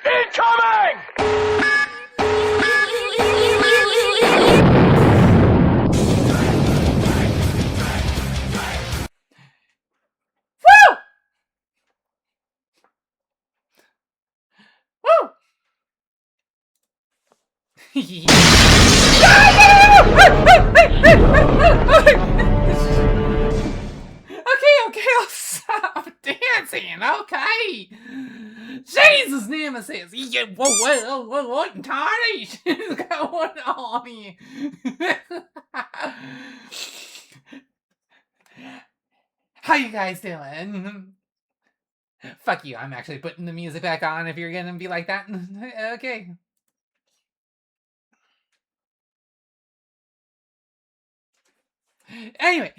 Incoming! Woo! Woo! Okay, I'll stop dancing, okay? Jesus, Nemesis! What in tarnation is going on here? How you guys doing? Fuck you, I'm actually putting the music back on if you're gonna be like that. Okay. Anyway,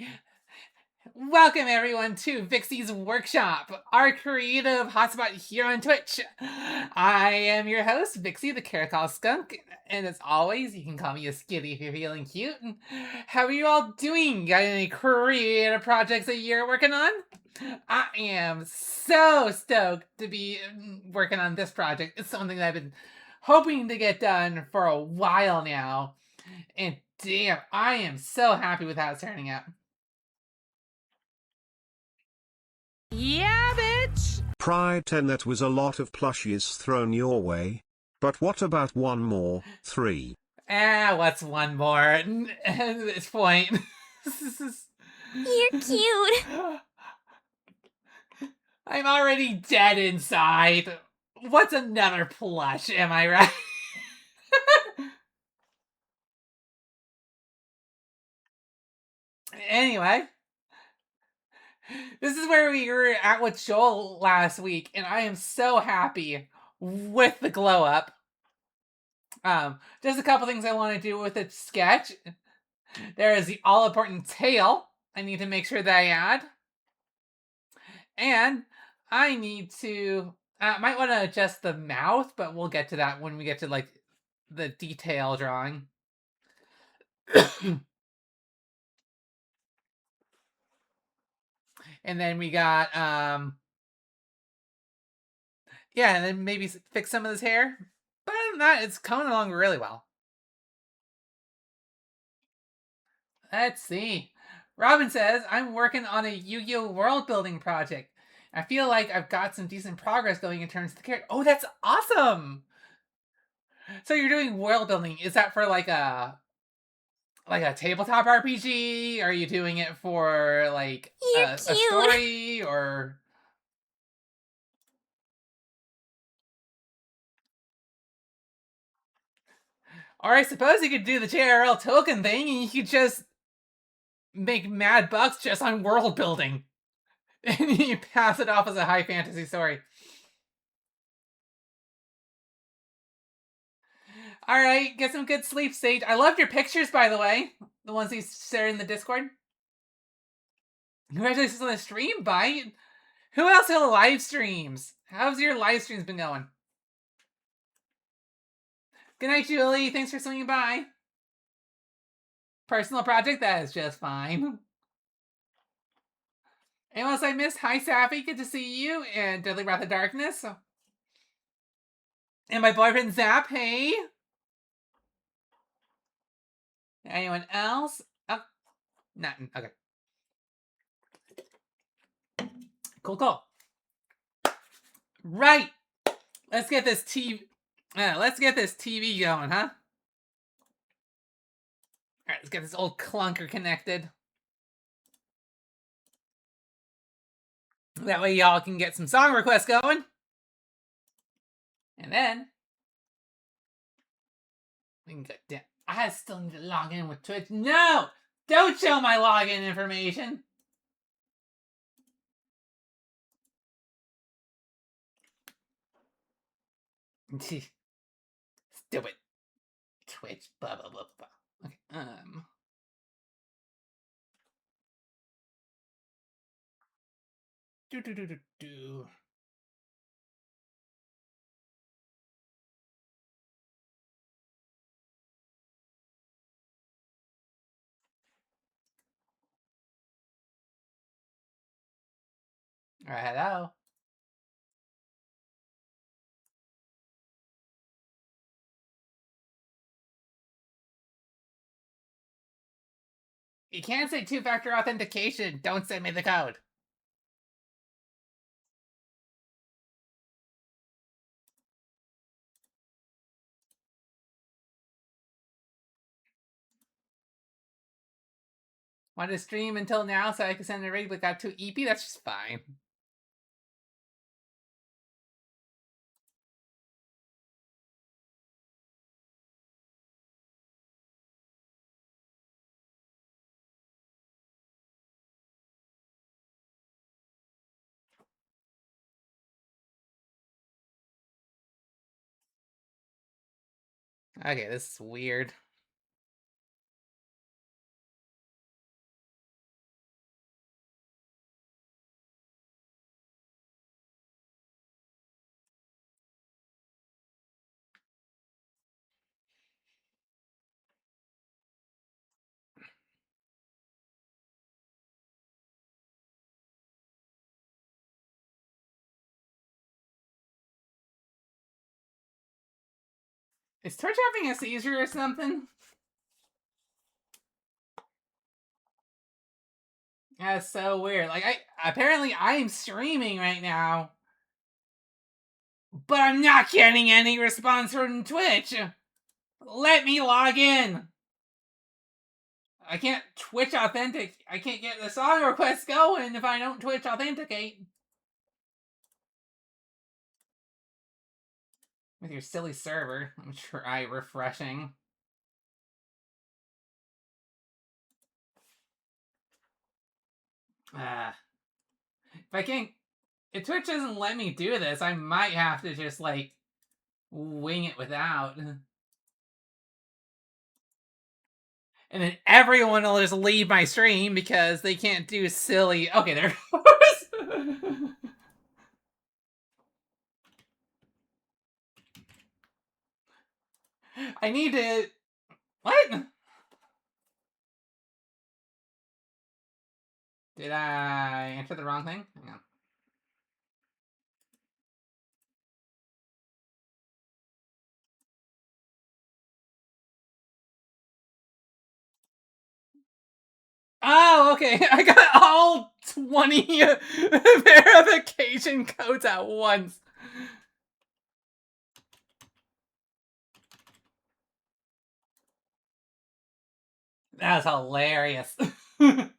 welcome everyone to Vixey's Workshop, our creative hotspot here on Twitch. I am your host, Vixey the Caracol Skunk, and as always, you can call me a skitty if you're feeling cute. How are you all doing? Got any creative projects that you're working on? I am so stoked to be working on this project. It's something that I've been hoping to get done for a while now. And damn, I am so happy with how it's turning out. Yeah, bitch! Pride 10, that was a lot of plushies thrown your way. But what about one more, 3? What's one more? At this point. You're cute. I'm already dead inside. What's another plush, am I right? Anyway. This is where we were at with Joel last week, and I am so happy with the glow up. Just a couple things I want to do with its sketch. There is the all-important tail I need to make sure that I add. And I need to... might want to adjust the mouth, but we'll get to that when we get to, like, the detail drawing. And then we got, yeah, and then maybe fix some of this hair. But other than that, it's coming along really well. Let's see. Robin says, I'm working on a Yu-Gi-Oh! World building project. I feel like I've got some decent progress going in terms of the character. Oh, that's awesome! So you're doing world building. Is that for like a tabletop RPG? Are you doing it for like a story or... Or I suppose you could do the JRL token thing and you could just make mad bucks just on world building. And you pass it off as a high fantasy story. Alright, get some good sleep, Sage. I loved your pictures, by the way. The ones you shared in the Discord. Congratulations on the stream, Bite. Who else had live streams? How's your live streams been going? Good night, Julie. Thanks for swinging by. Personal project? That is just fine. Anyone else I missed? Hi, Sappy. Good to see you. And Deadly Wrath of Darkness. And my boyfriend, Zap. Hey. Anyone else? Oh, nothing. Okay. Cool. Right. Let's get this TV going, huh? Alright, let's get this old clunker connected. That way y'all can get some song requests going. And then we can get down. I still need to log in with Twitch. No! Don't show my login information! Stupid. Twitch, blah, blah, blah, blah. Okay, do. Alright, hello. You can't say two-factor authentication. Don't send me the code. Wanted to stream until now so I could send a raid but got too EP? That's just fine. Okay, this is weird. Is Twitch having a seizure or something? That's so weird. Like, apparently I'm streaming right now, but I'm not getting any response from Twitch. Let me log in. I can't Twitch authentic. I can't get the song request going if I don't Twitch authenticate. With your silly server. I'm try refreshing. If I can't... If Twitch doesn't let me do this, I might have to just, like, wing it without. And then everyone will just leave my stream because they can't do silly... Okay, there it goes. I need to... What? Did I enter the wrong thing? Hang on. Oh, okay. I got all 20 verification codes at once. That's hilarious. In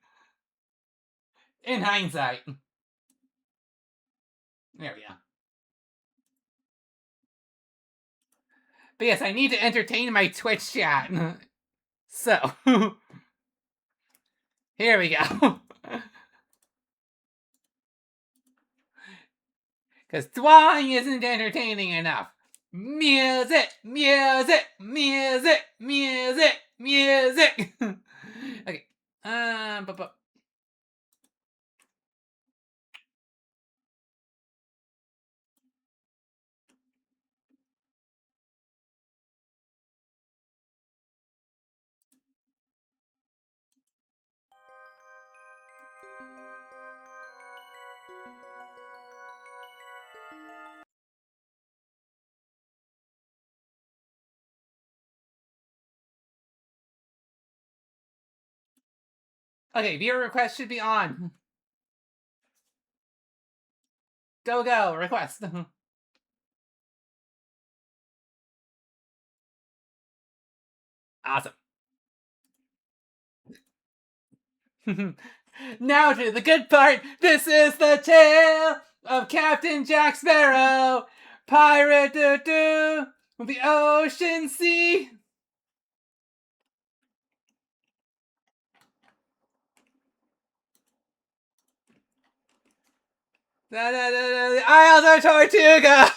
hindsight. There we go. But yes, I need to entertain my Twitch chat. So, here we go. Because drawing isn't entertaining enough. Music, music, music, music, music. Okay. Okay, viewer request should be on. Go, go, request. Awesome. Now to the good part. This is the tale of Captain Jack Sparrow, pirate of the ocean sea. The Isles of Tortuga.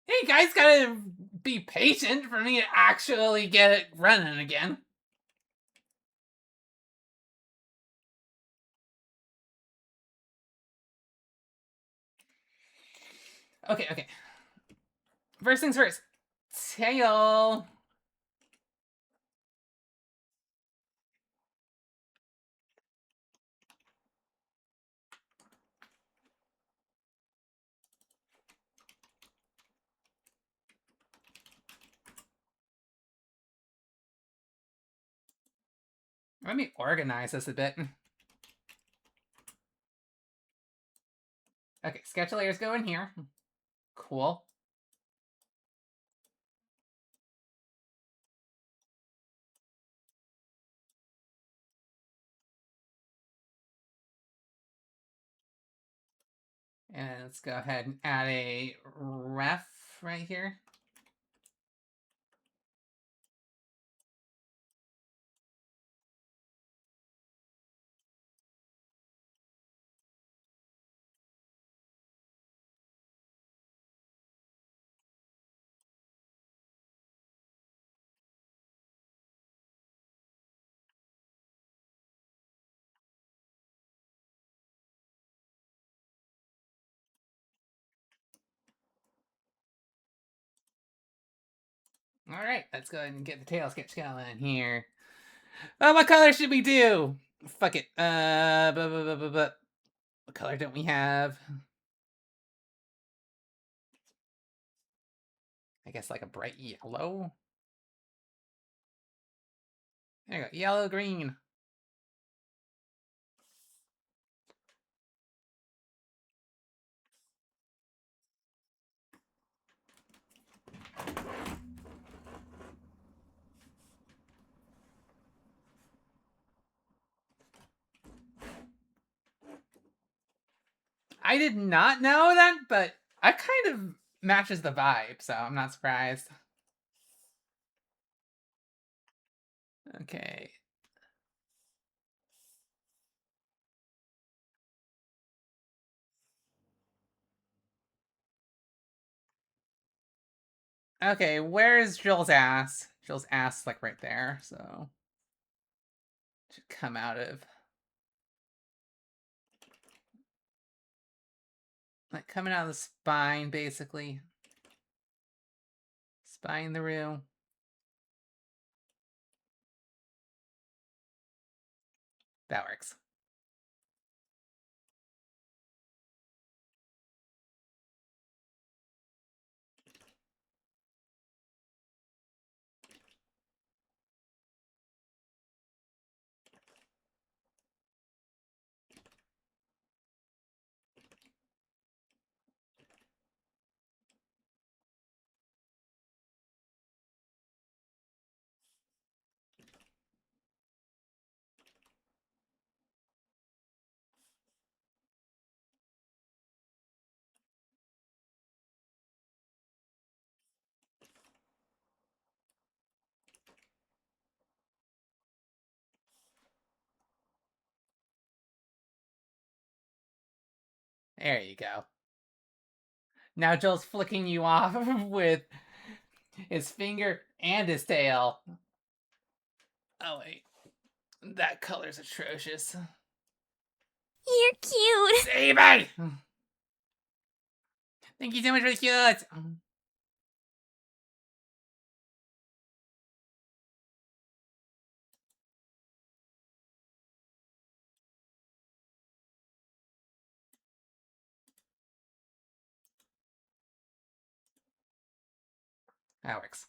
Hey, you guys gotta be patient for me to actually get it running again. Okay, okay. First things first. Tail. Let me organize this a bit. Okay, sketch layers go in here. Cool. And let's go ahead and add a ref right here. All right, let's go ahead and get the tail sketch going here. Oh, what color should we do? Fuck it. What color don't we have? I guess like a bright yellow. There you go. Yellow, green. I did not know that, but I kind of matches the vibe, so I'm not surprised. Okay. Okay, where is Jill's ass? Jill's ass like right there, so should come out of like coming out of the spine, basically. Spine through. That works. There you go. Now Jill's flicking you off with his finger and his tail. Oh wait, that color's atrocious. You're cute. Save me! Thank you so much for the cute. That works.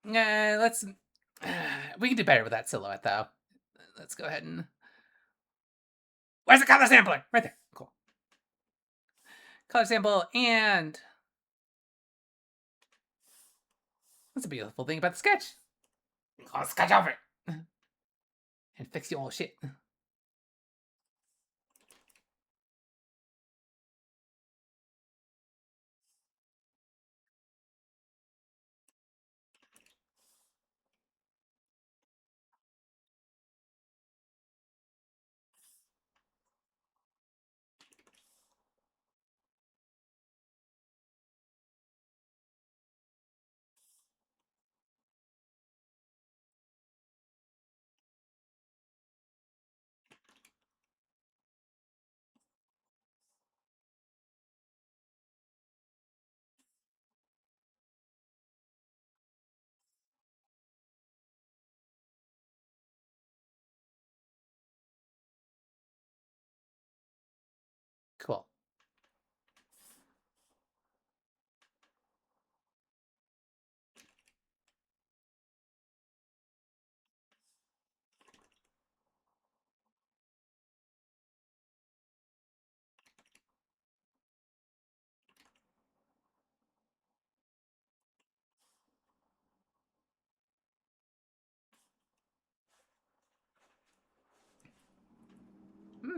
Let's. We can do better with that silhouette, though. Let's go ahead and. Where's the color sampler? Right there. Cool. Color sample and. That's a beautiful thing about the sketch. I'll sketch over it. And fix your old shit.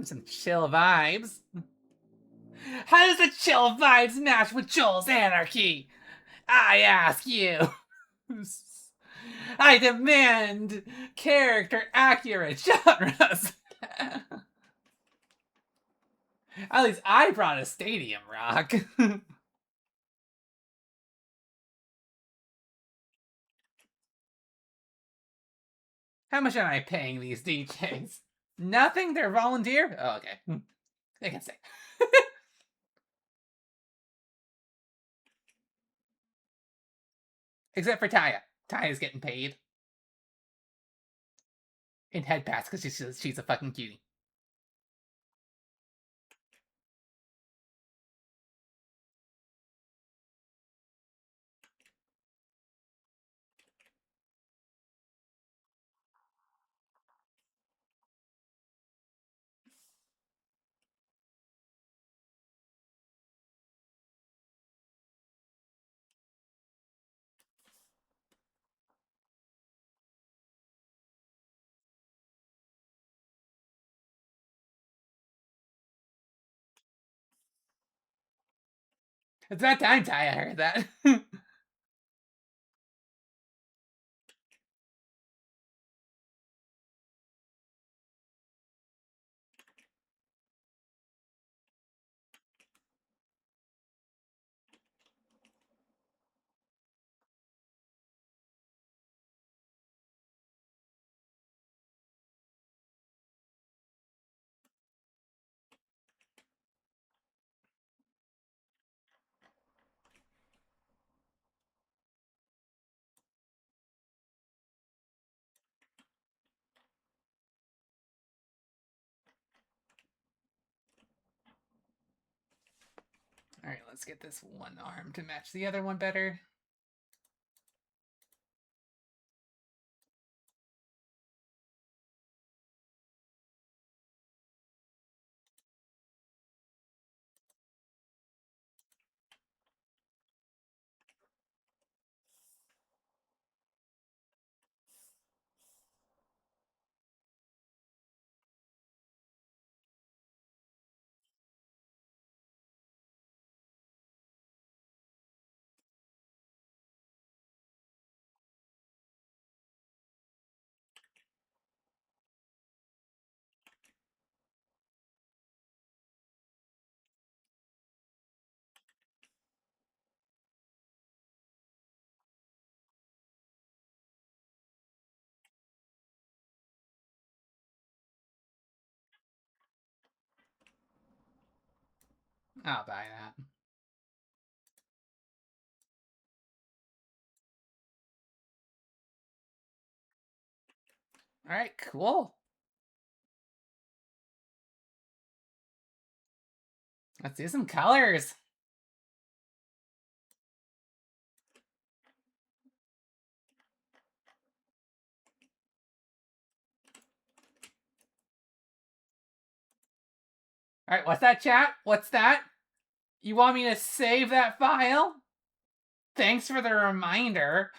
Some chill vibes. How does the chill vibes match with Joel's anarchy? I ask you. I demand character accurate genres. At least I brought a stadium rock. How much am I paying these DJs? Nothing? They're volunteer? Oh, okay. They can stay. Except for Taya. Taya's getting paid. In head pass because she's a fucking cutie. It's about time Taya heard that. Alright, let's get this one arm to match the other one better. I'll buy that. Alright, cool. Let's do some colors. Alright, what's that, chat? What's that? You want me to save that file? Thanks for the reminder.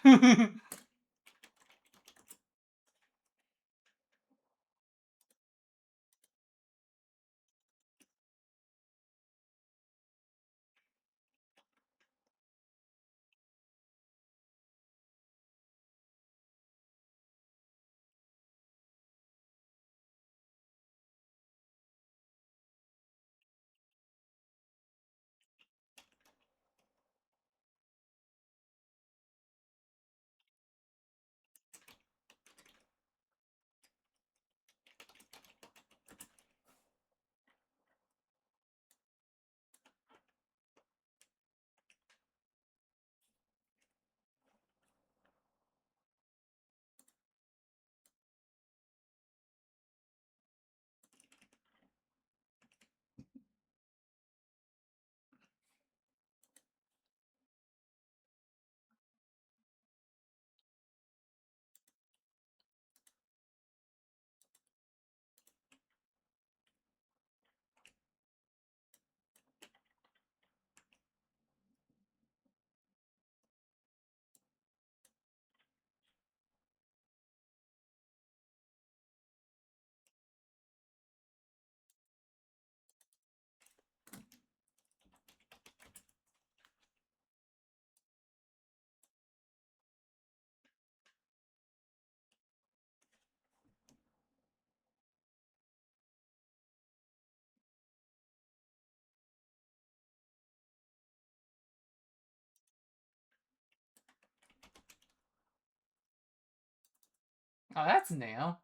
Oh, that's new.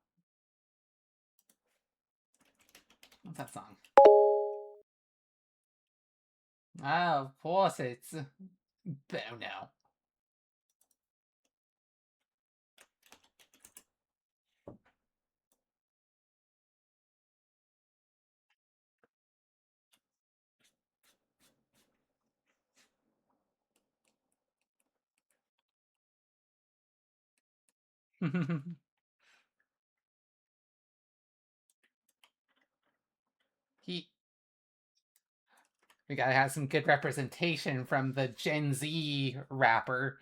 What's that song? Oh, of course it's Bono. he We gotta have some good representation from the Gen Z rapper.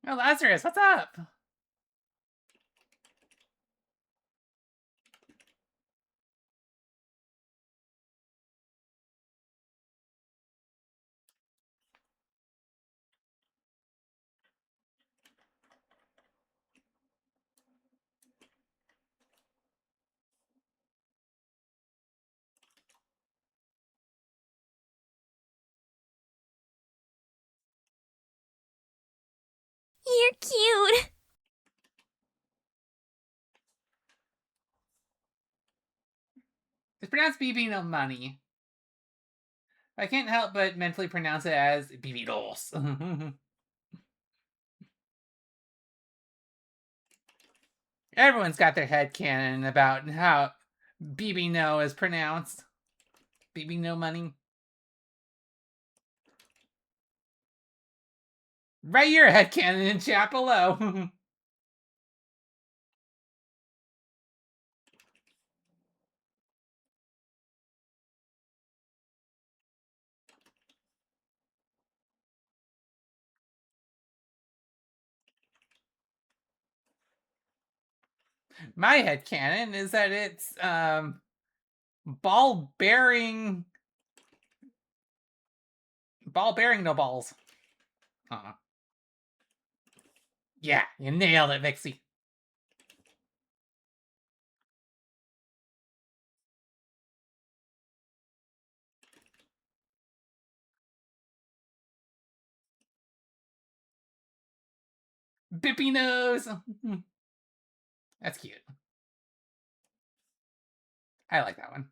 Oh, Lazarus, what's up? You're cute. It's pronounced BB no money. I can't help but mentally pronounce it as BB dos. Everyone's got their headcanon about how BB no is pronounced. BB no money. Write your headcanon in chat below. My headcanon is that it's ball bearing no balls. Yeah, you nailed it, Vixey. Bippy nose. That's cute. I like that one.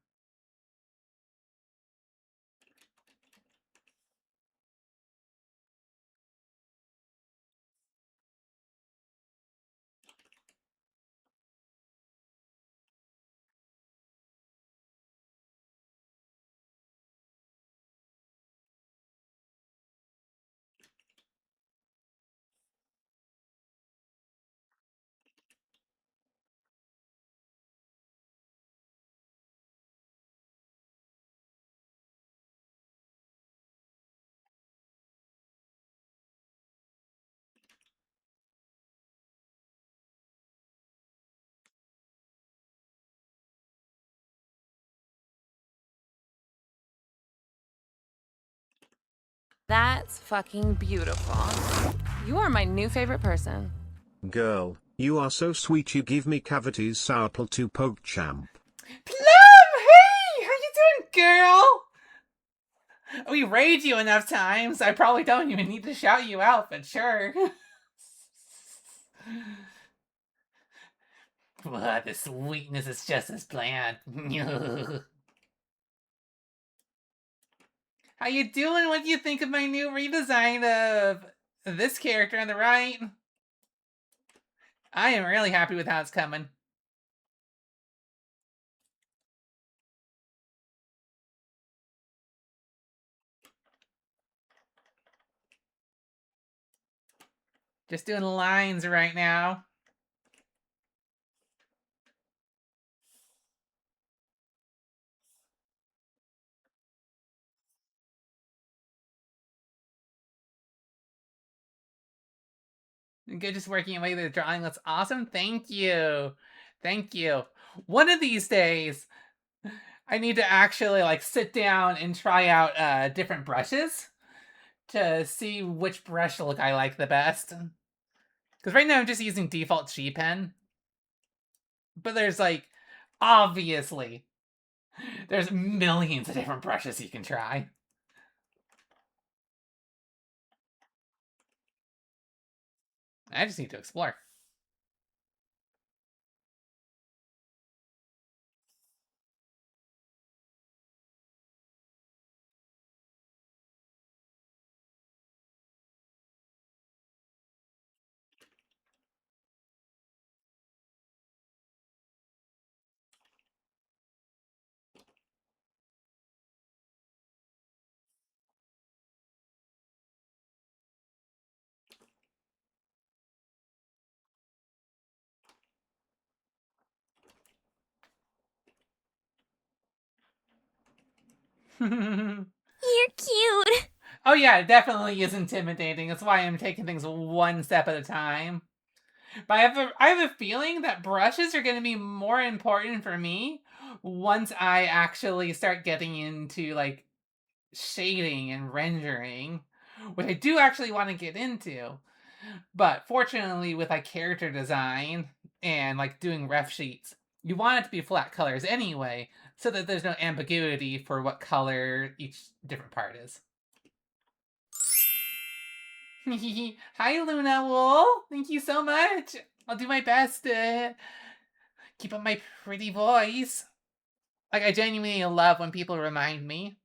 That's fucking beautiful. You are my new favorite person. Girl, you are so sweet, you give me cavities, Sourple to PogChamp. Plum! Hey! How you doing, girl? We raid you enough times. I probably don't even need to shout you out, but sure. What, the sweetness is just as planned. How you doing? What do you think of my new redesign of this character on the right? I am really happy with how it's coming. Just doing lines right now. Good, just working away the drawing. That's awesome. Thank you. Thank you. One of these days, I need to actually like sit down and try out different brushes to see which brush look I like the best. Because right now I'm just using default G Pen. But there's like, obviously, there's millions of different brushes you can try. I just need to explore. You're cute. Oh yeah, it definitely is intimidating. That's why I'm taking things one step at a time. But I have a feeling that brushes are going to be more important for me once I actually start getting into like shading and rendering, which I do actually want to get into. But fortunately, with like character design and like doing ref sheets, you want it to be flat colors anyway, so that there's no ambiguity for what color each different part is. Hi, Luna Wool. Thank you so much. I'll do my best to keep up my pretty voice. Like, I genuinely love when people remind me.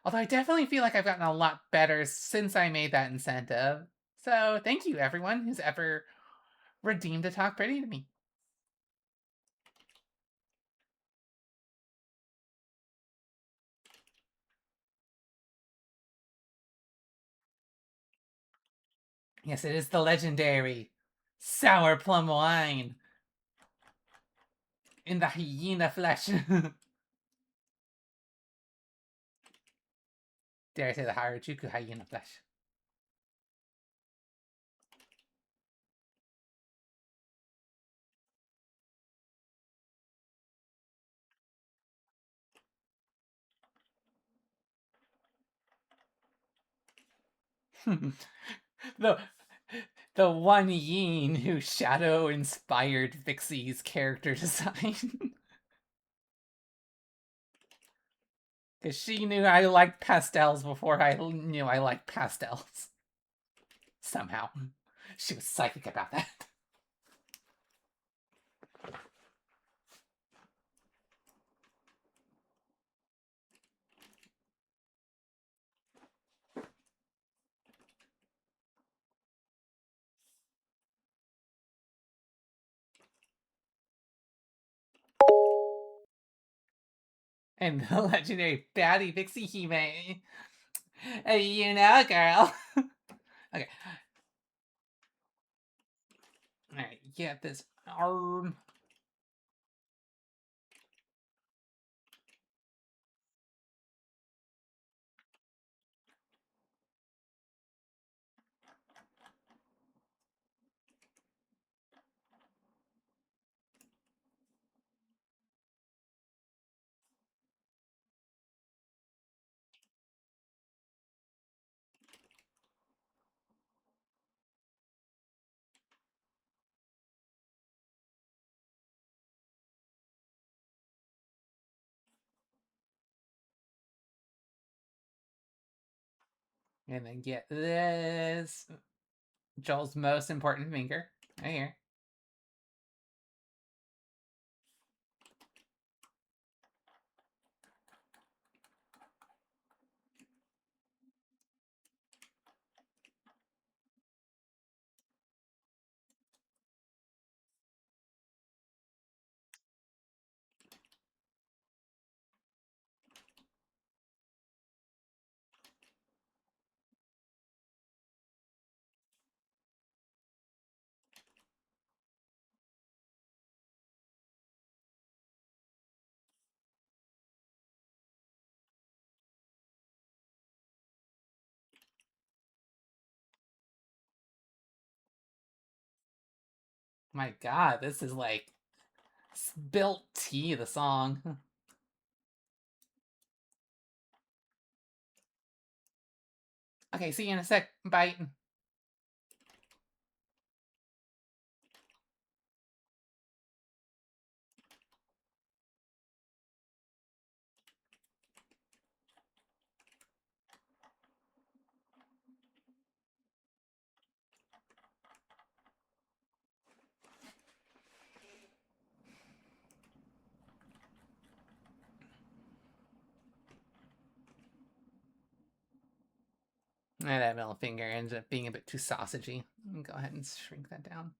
Although I definitely feel like I've gotten a lot better since I made that incentive. So thank you, everyone who's ever redeemed to talk pretty to me. Yes, it is the legendary sour plum wine in the hyena flesh. Dare I say the Harajuku hyena flesh. the the one yin who shadow inspired Vixey's character design. Because she knew I liked pastels before I knew I liked pastels. Somehow. She was psychic about that. And the legendary baddie Vixey Hime. You know, girl. Okay. Alright, get this arm. And then get this. Joel's most important finger. Right here. My god, this is like spilt tea, the song. Okay, see you in a sec. Bye. And that middle finger ends up being a bit too sausagey. Go ahead and shrink that down.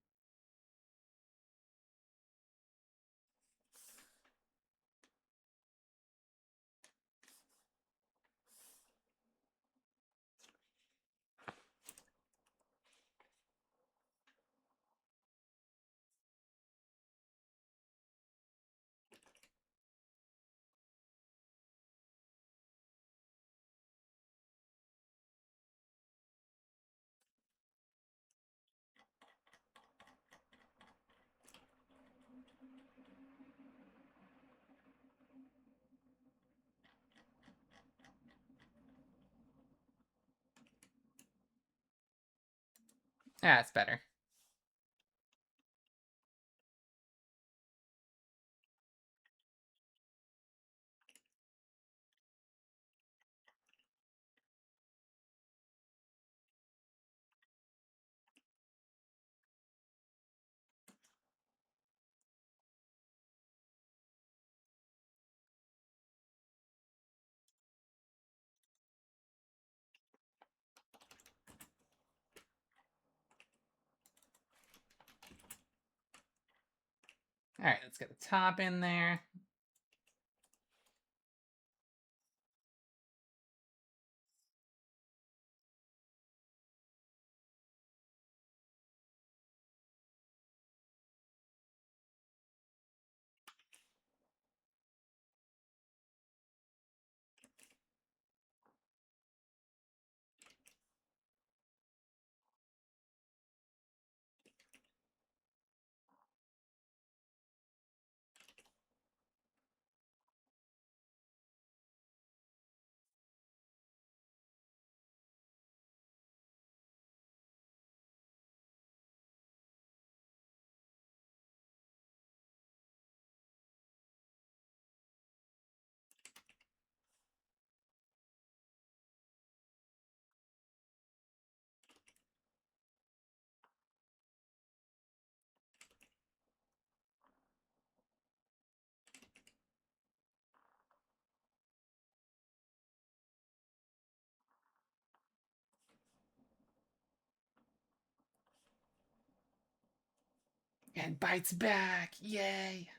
That's better. Alright, let's get the top in there. And bites back. Yay.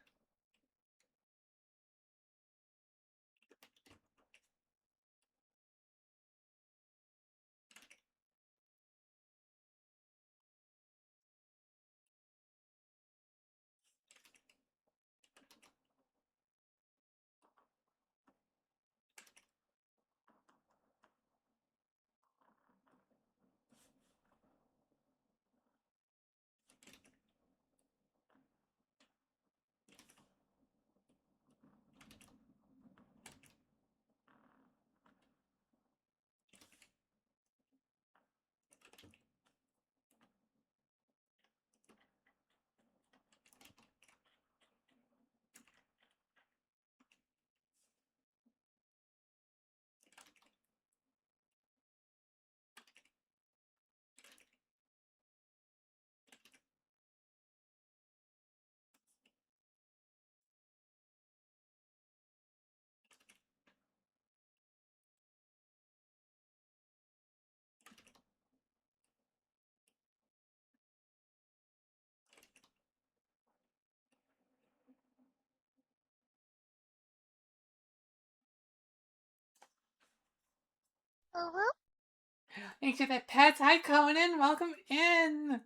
Thanks for the pets. Hi, Conan. Welcome in.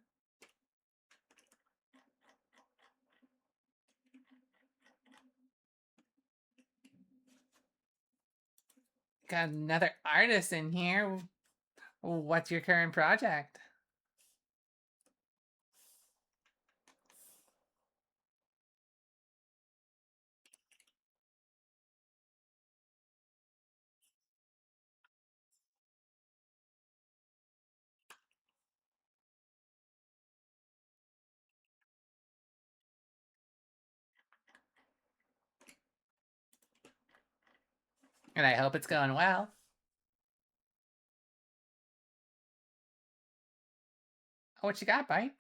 Got another artist in here. What's your current project? And I hope it's going well. Oh, what you got, Bite?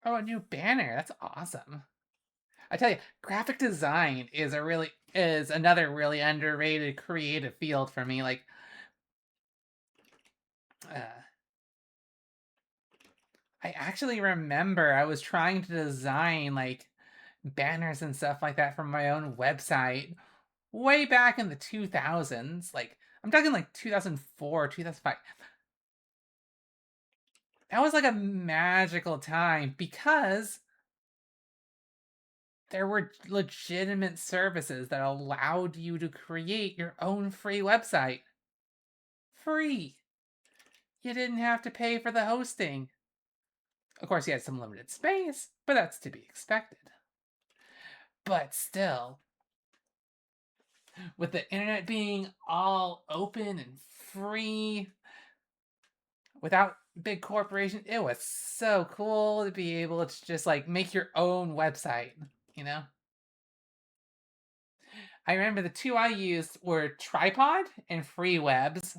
Oh, a new banner. That's awesome. I tell you, graphic design is another really underrated creative field for me. Like, uh, I actually remember I was trying to design like banners and stuff like that for my own website way back in the 2000s. Like, I'm talking like 2004, 2005. That was like a magical time because there were legitimate services that allowed you to create your own free website. Free. You didn't have to pay for the hosting. Of course, you had some limited space, but that's to be expected. But still, with the internet being all open and free, without big corporations, it was so cool to be able to just like make your own website, you know? I remember the two I used were Tripod and Free Webs.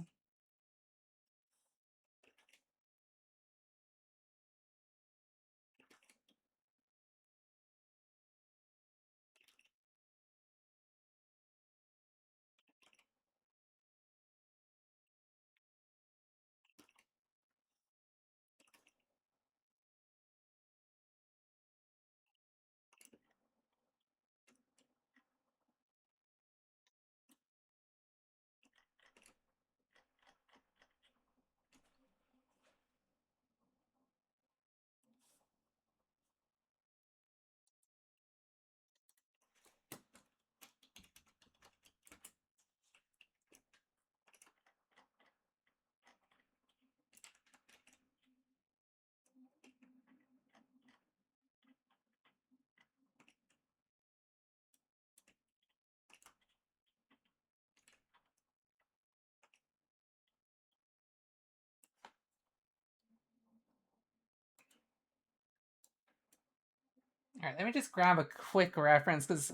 Alright, let me just grab a quick reference, because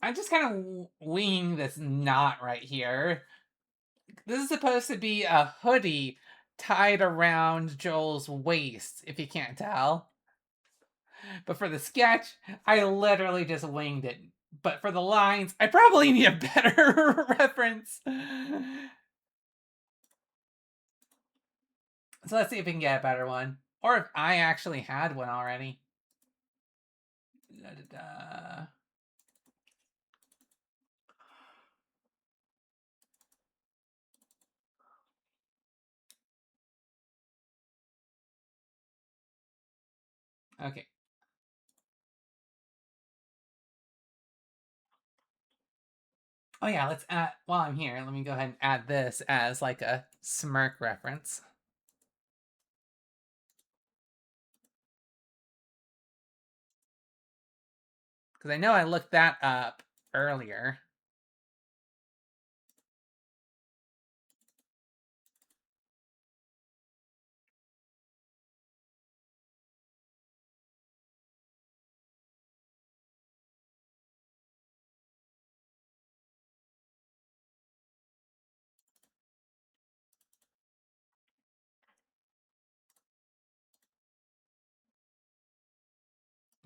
I'm just kind of winging this knot right here. This is supposed to be a hoodie tied around Joel's waist, if you can't tell. But for the sketch, I literally just winged it. But for the lines, I probably need a better reference. So let's see if we can get a better one. Or if I actually had one already. Da-da-da. Okay. Oh yeah, let's add, while I'm here, let me go ahead and add this as like a smirk reference. Because I know I looked that up earlier.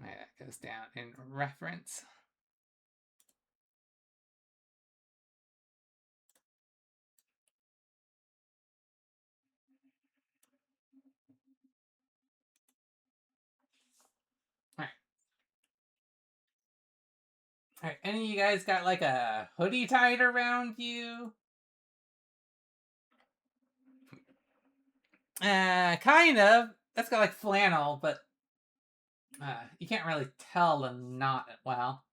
Yeah, that goes down in reference. Alright. Alright, any of you guys got like a hoodie tied around you? Kind of. That's got like flannel, but you can't really tell the knot well.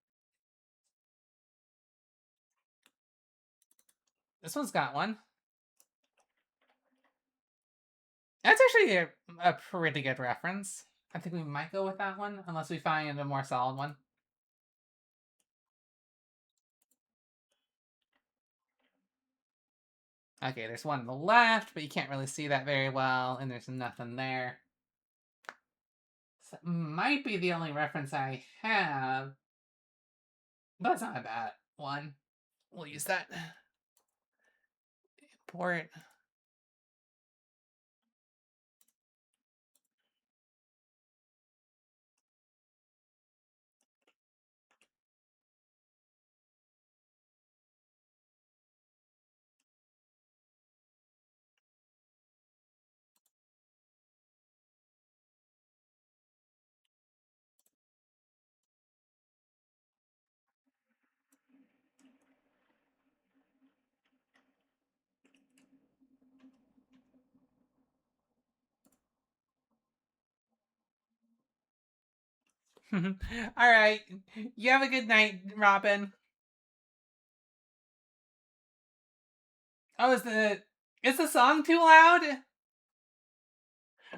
This one's got one. That's actually a pretty good reference. I think we might go with that one, unless we find a more solid one. Okay, there's one on the left, but you can't really see that very well, and there's nothing there. So that might be the only reference I have, but it's not a bad one. We'll use that. Import. All right. You have a good night, Robin. Oh, is the song too loud?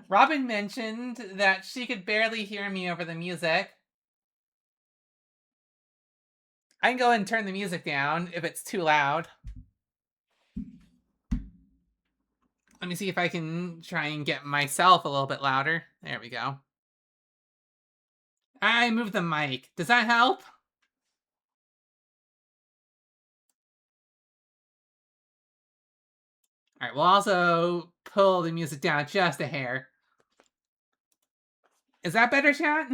Robin mentioned that she could barely hear me over the music. I can go and turn the music down if it's too loud. Let me see if I can try and get myself a little bit louder. There we go. I moved the mic. Does that help? Alright, we'll also pull the music down just a hair. Is that better, chat?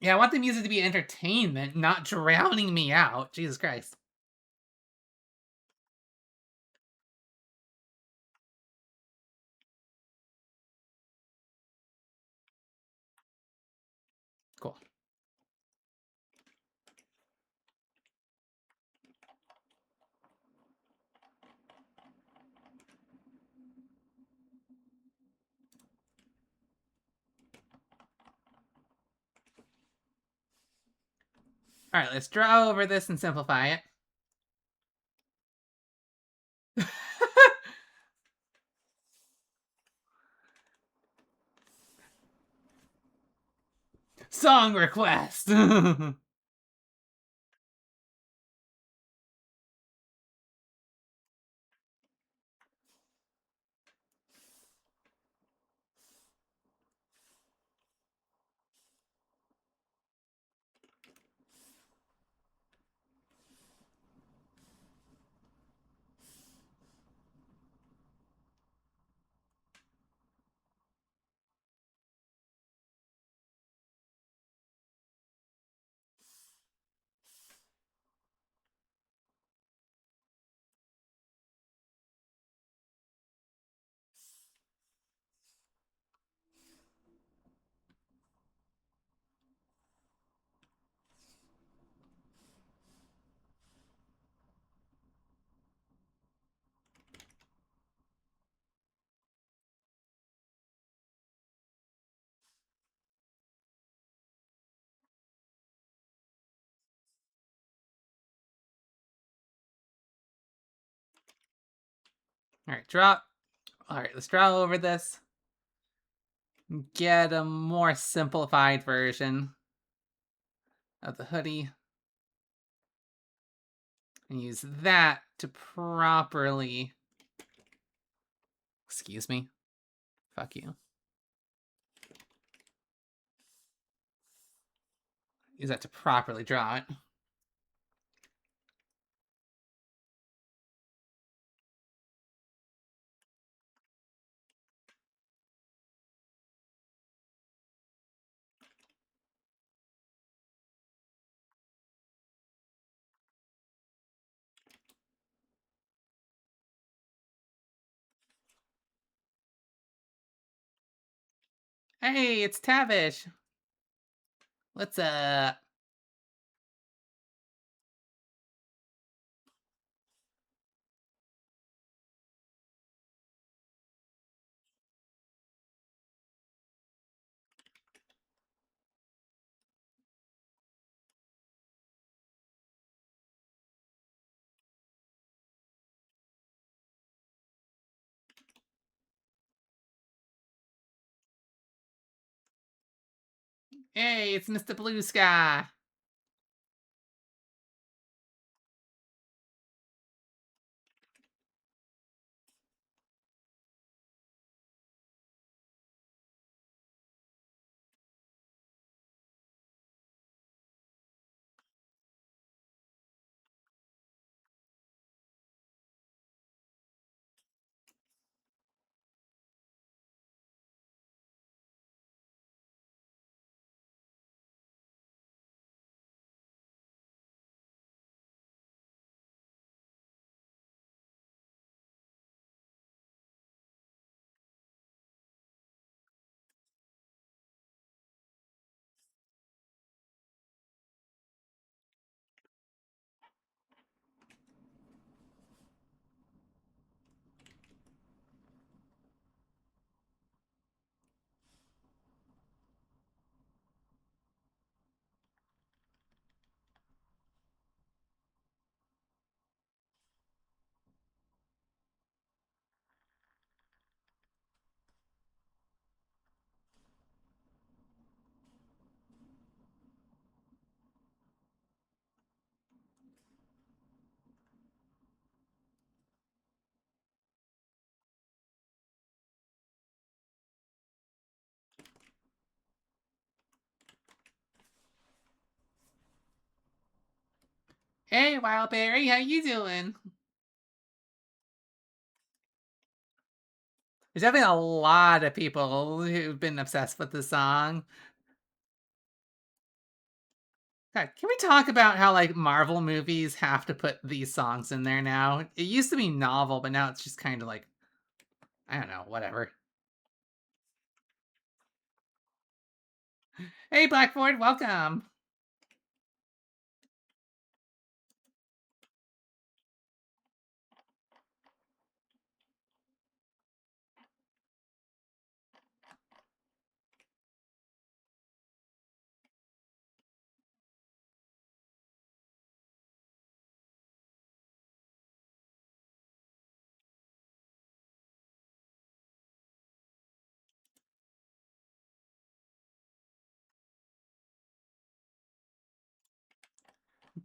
Yeah, I want the music to be entertainment, not drowning me out. Jesus Christ. Cool. Alright, let's draw over this and simplify it. Song request! Alright, draw. Alright, let's draw over this. Get a more simplified version of the hoodie. And use that to properly... Excuse me. Fuck you. Use that to properly draw it. Hey, it's Tavish. What's up? Hey, it's Mr. Blue Sky. Hey, Wildberry, how you doing? There's definitely a lot of people who've been obsessed with the song. God, can we talk about how, like, Marvel movies have to put these songs in there now? It used to be novel, but now it's just kind of like, I don't know, whatever. Hey, Blackboard, welcome.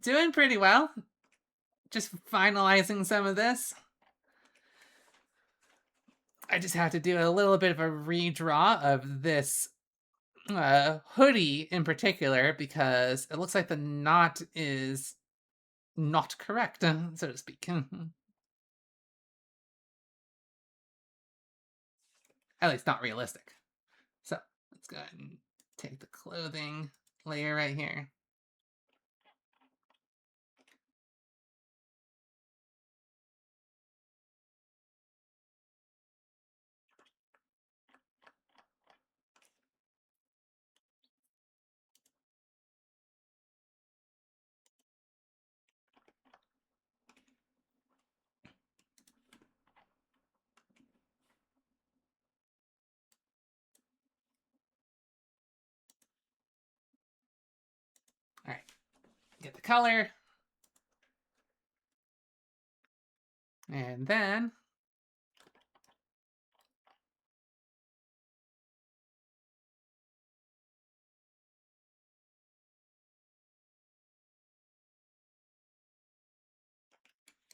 Doing pretty well. Just finalizing some of this. I just have to do a little bit of a redraw of this hoodie in particular because it looks like the knot is not correct, so to speak. At least not realistic. So let's go ahead and take the clothing layer right here. All right, get the color. And then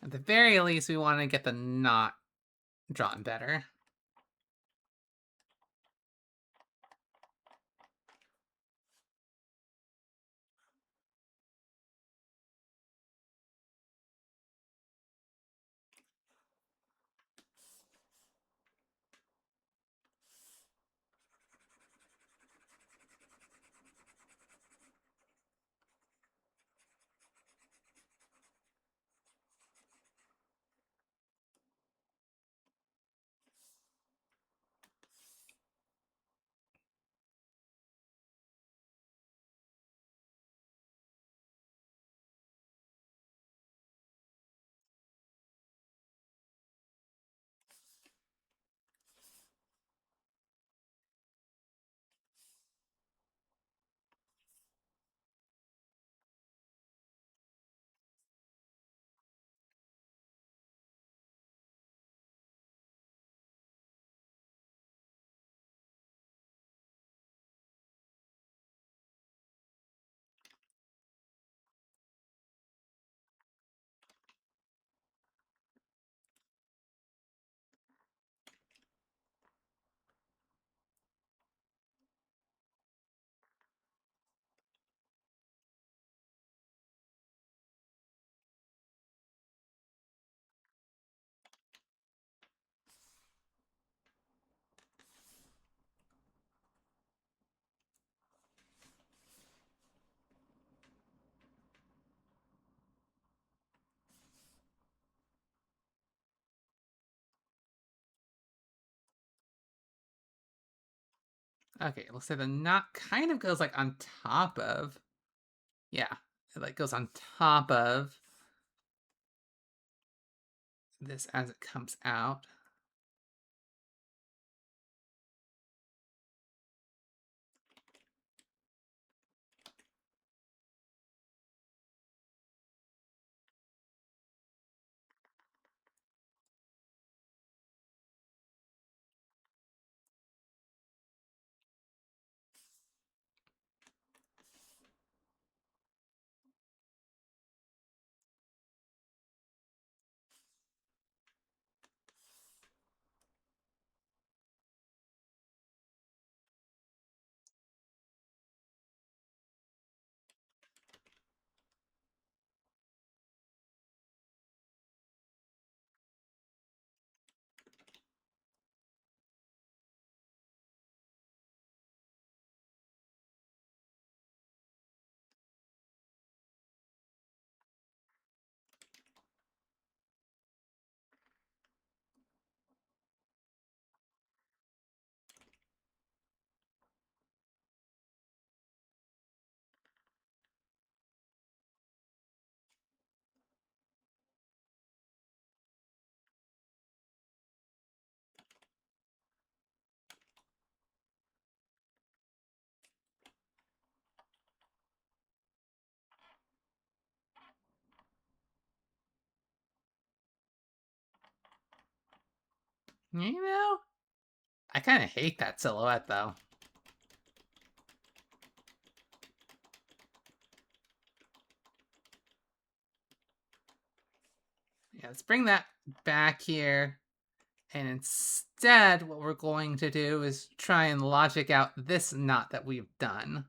At the very least, we want to get the knot drawn better. Okay, it looks like the knot kind of goes like on top of. Yeah, it like goes on top of this as it comes out. You know, I kind of hate that silhouette though. Yeah, let's bring that back here. And instead, what we're going to do is try and logic out this knot that we've done.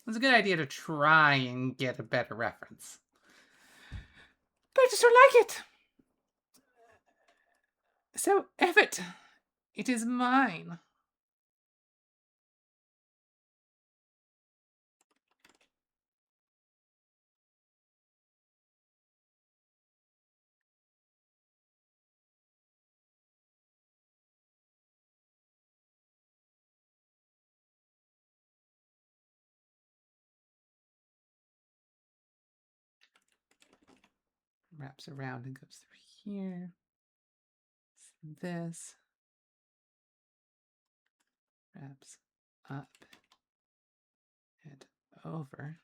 It's a good idea to try and get a better reference. But I just don't like it. So, F it is mine. Wraps around and goes through here. This wraps up and over.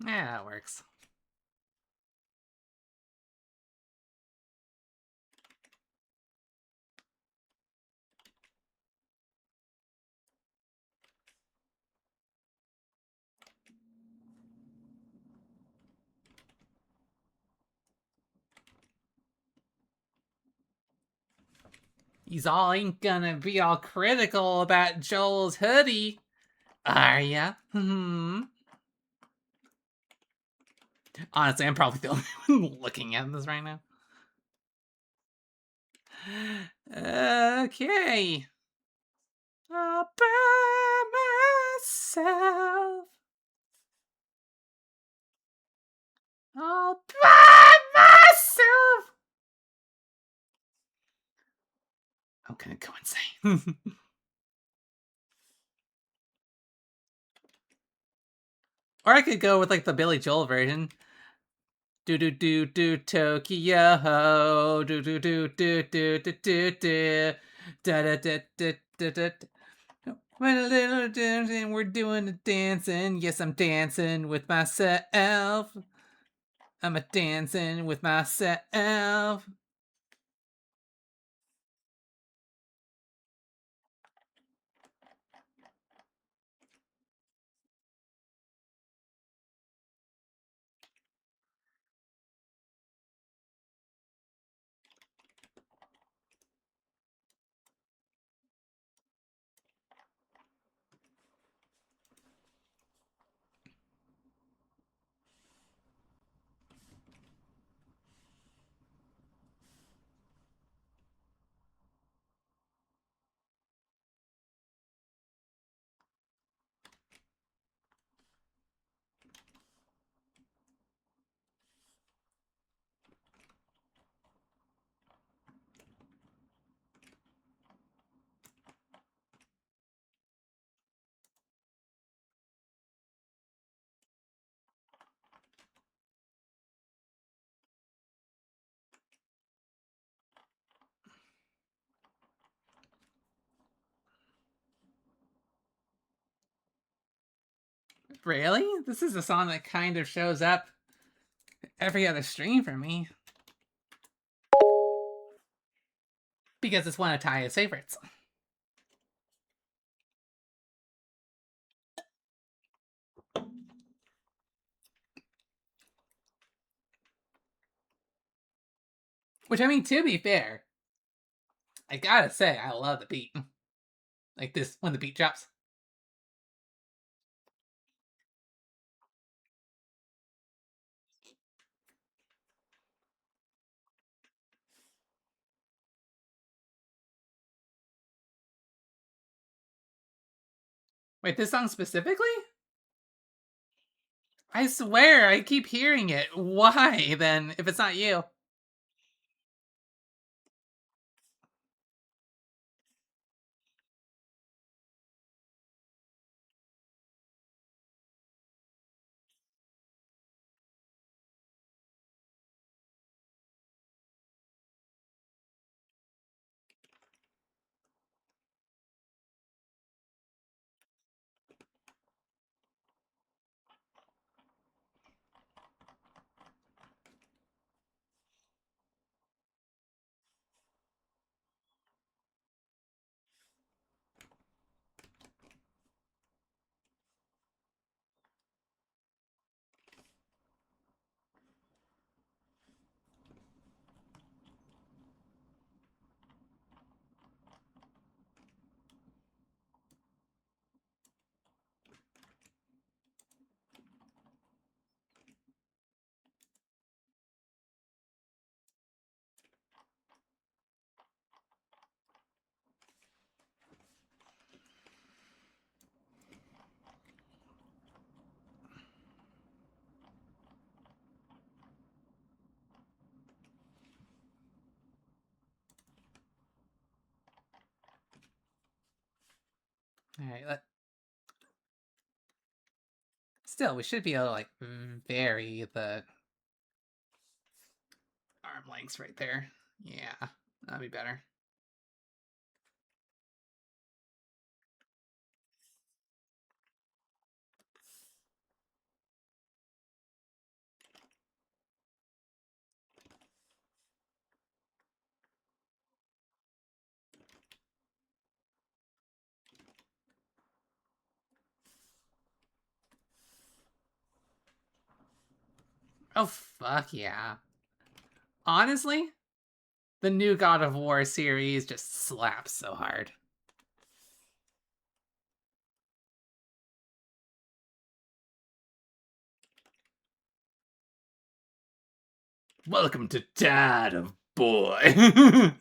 Yeah, that works. He's all ain't gonna be all critical about Joel's hoodie, are ya? Honestly, I'm probably the only one looking at this right now. Okay. All by myself. All by myself. I'm gonna go insane. Or I could go with like the Billy Joel version. Do do do do Tokyo. Do do do do do do do do. Da da da da da da. When a little dancing, we're doing the dancing. Yes, I'm dancing with myself. I'm a dancing with myself. Really? This is a song that kind of shows up every other stream for me. Because it's one of Taya's favorites. Which, I mean, to be fair, I gotta say, I love the beat. Like this, when the beat drops. Wait, this song specifically? I swear, I keep hearing it. Why, then, if it's not you? Alright, still, we should be able to, like, vary the arm lengths right there. Yeah, that'd be better. Oh, fuck yeah. Honestly, the new God of War series just slaps so hard. Welcome to Dad of Boy.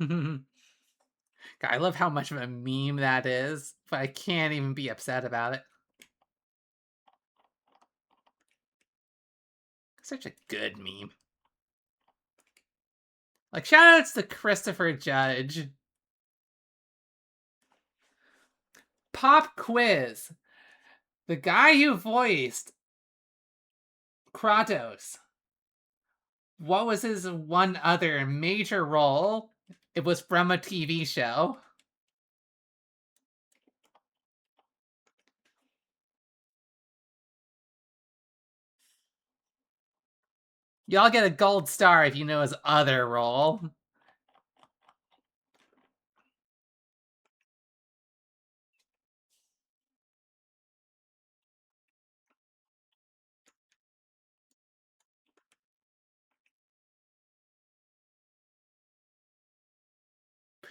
God, I love how much of a meme that is, but I can't even be upset about it. Such a good meme. Like, shoutouts to Christopher Judge. Pop quiz. The guy who voiced Kratos, what was his one other major role? It was from a TV show. Y'all get a gold star if you know his other role.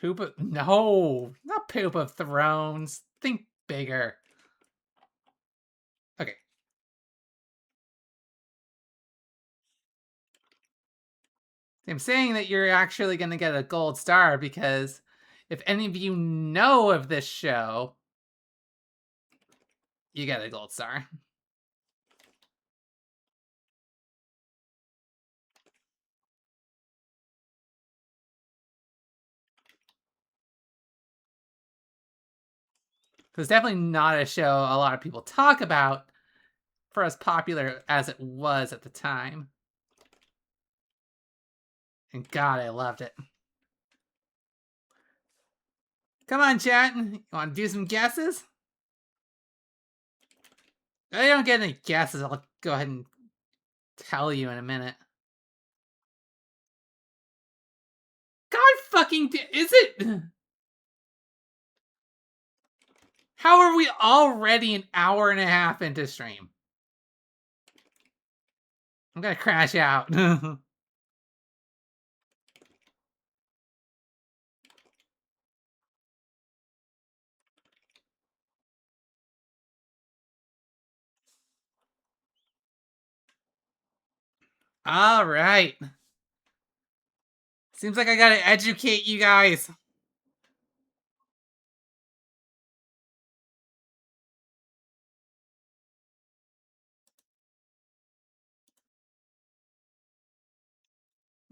Poop of... No, not Poop of Thrones. Think bigger. Okay. I'm saying that you're actually going to get a gold star because if any of you know of this show, you get a gold star. It's definitely not a show a lot of people talk about for as popular as it was at the time. And God, I loved it. Come on, chat. You want to do some guesses? I don't get any guesses. I'll go ahead and tell you in a minute. God fucking... Is it... How are we already an hour and a half into stream? I'm gonna crash out. All right. Seems like I gotta educate you guys.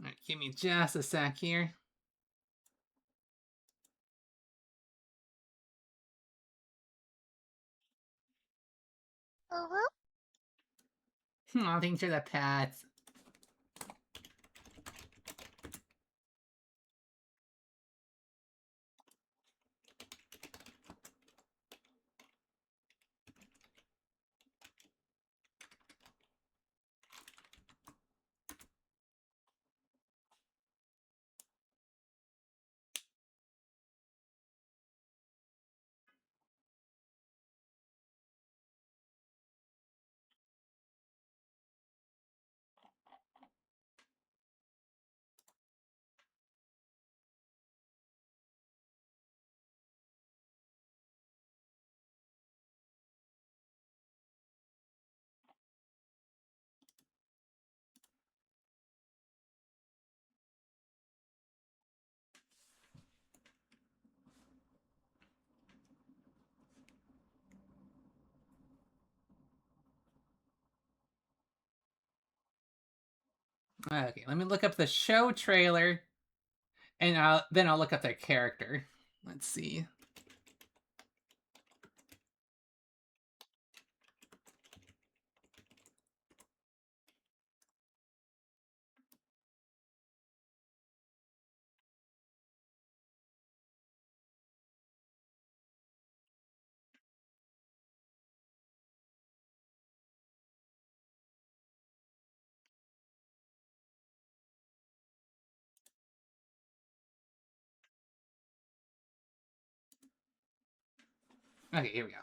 All right, give me just a sec here. Oh, thanks for the pats. Okay, let me look up the show trailer, and then I'll look up their character. Let's see. Okay, here we go.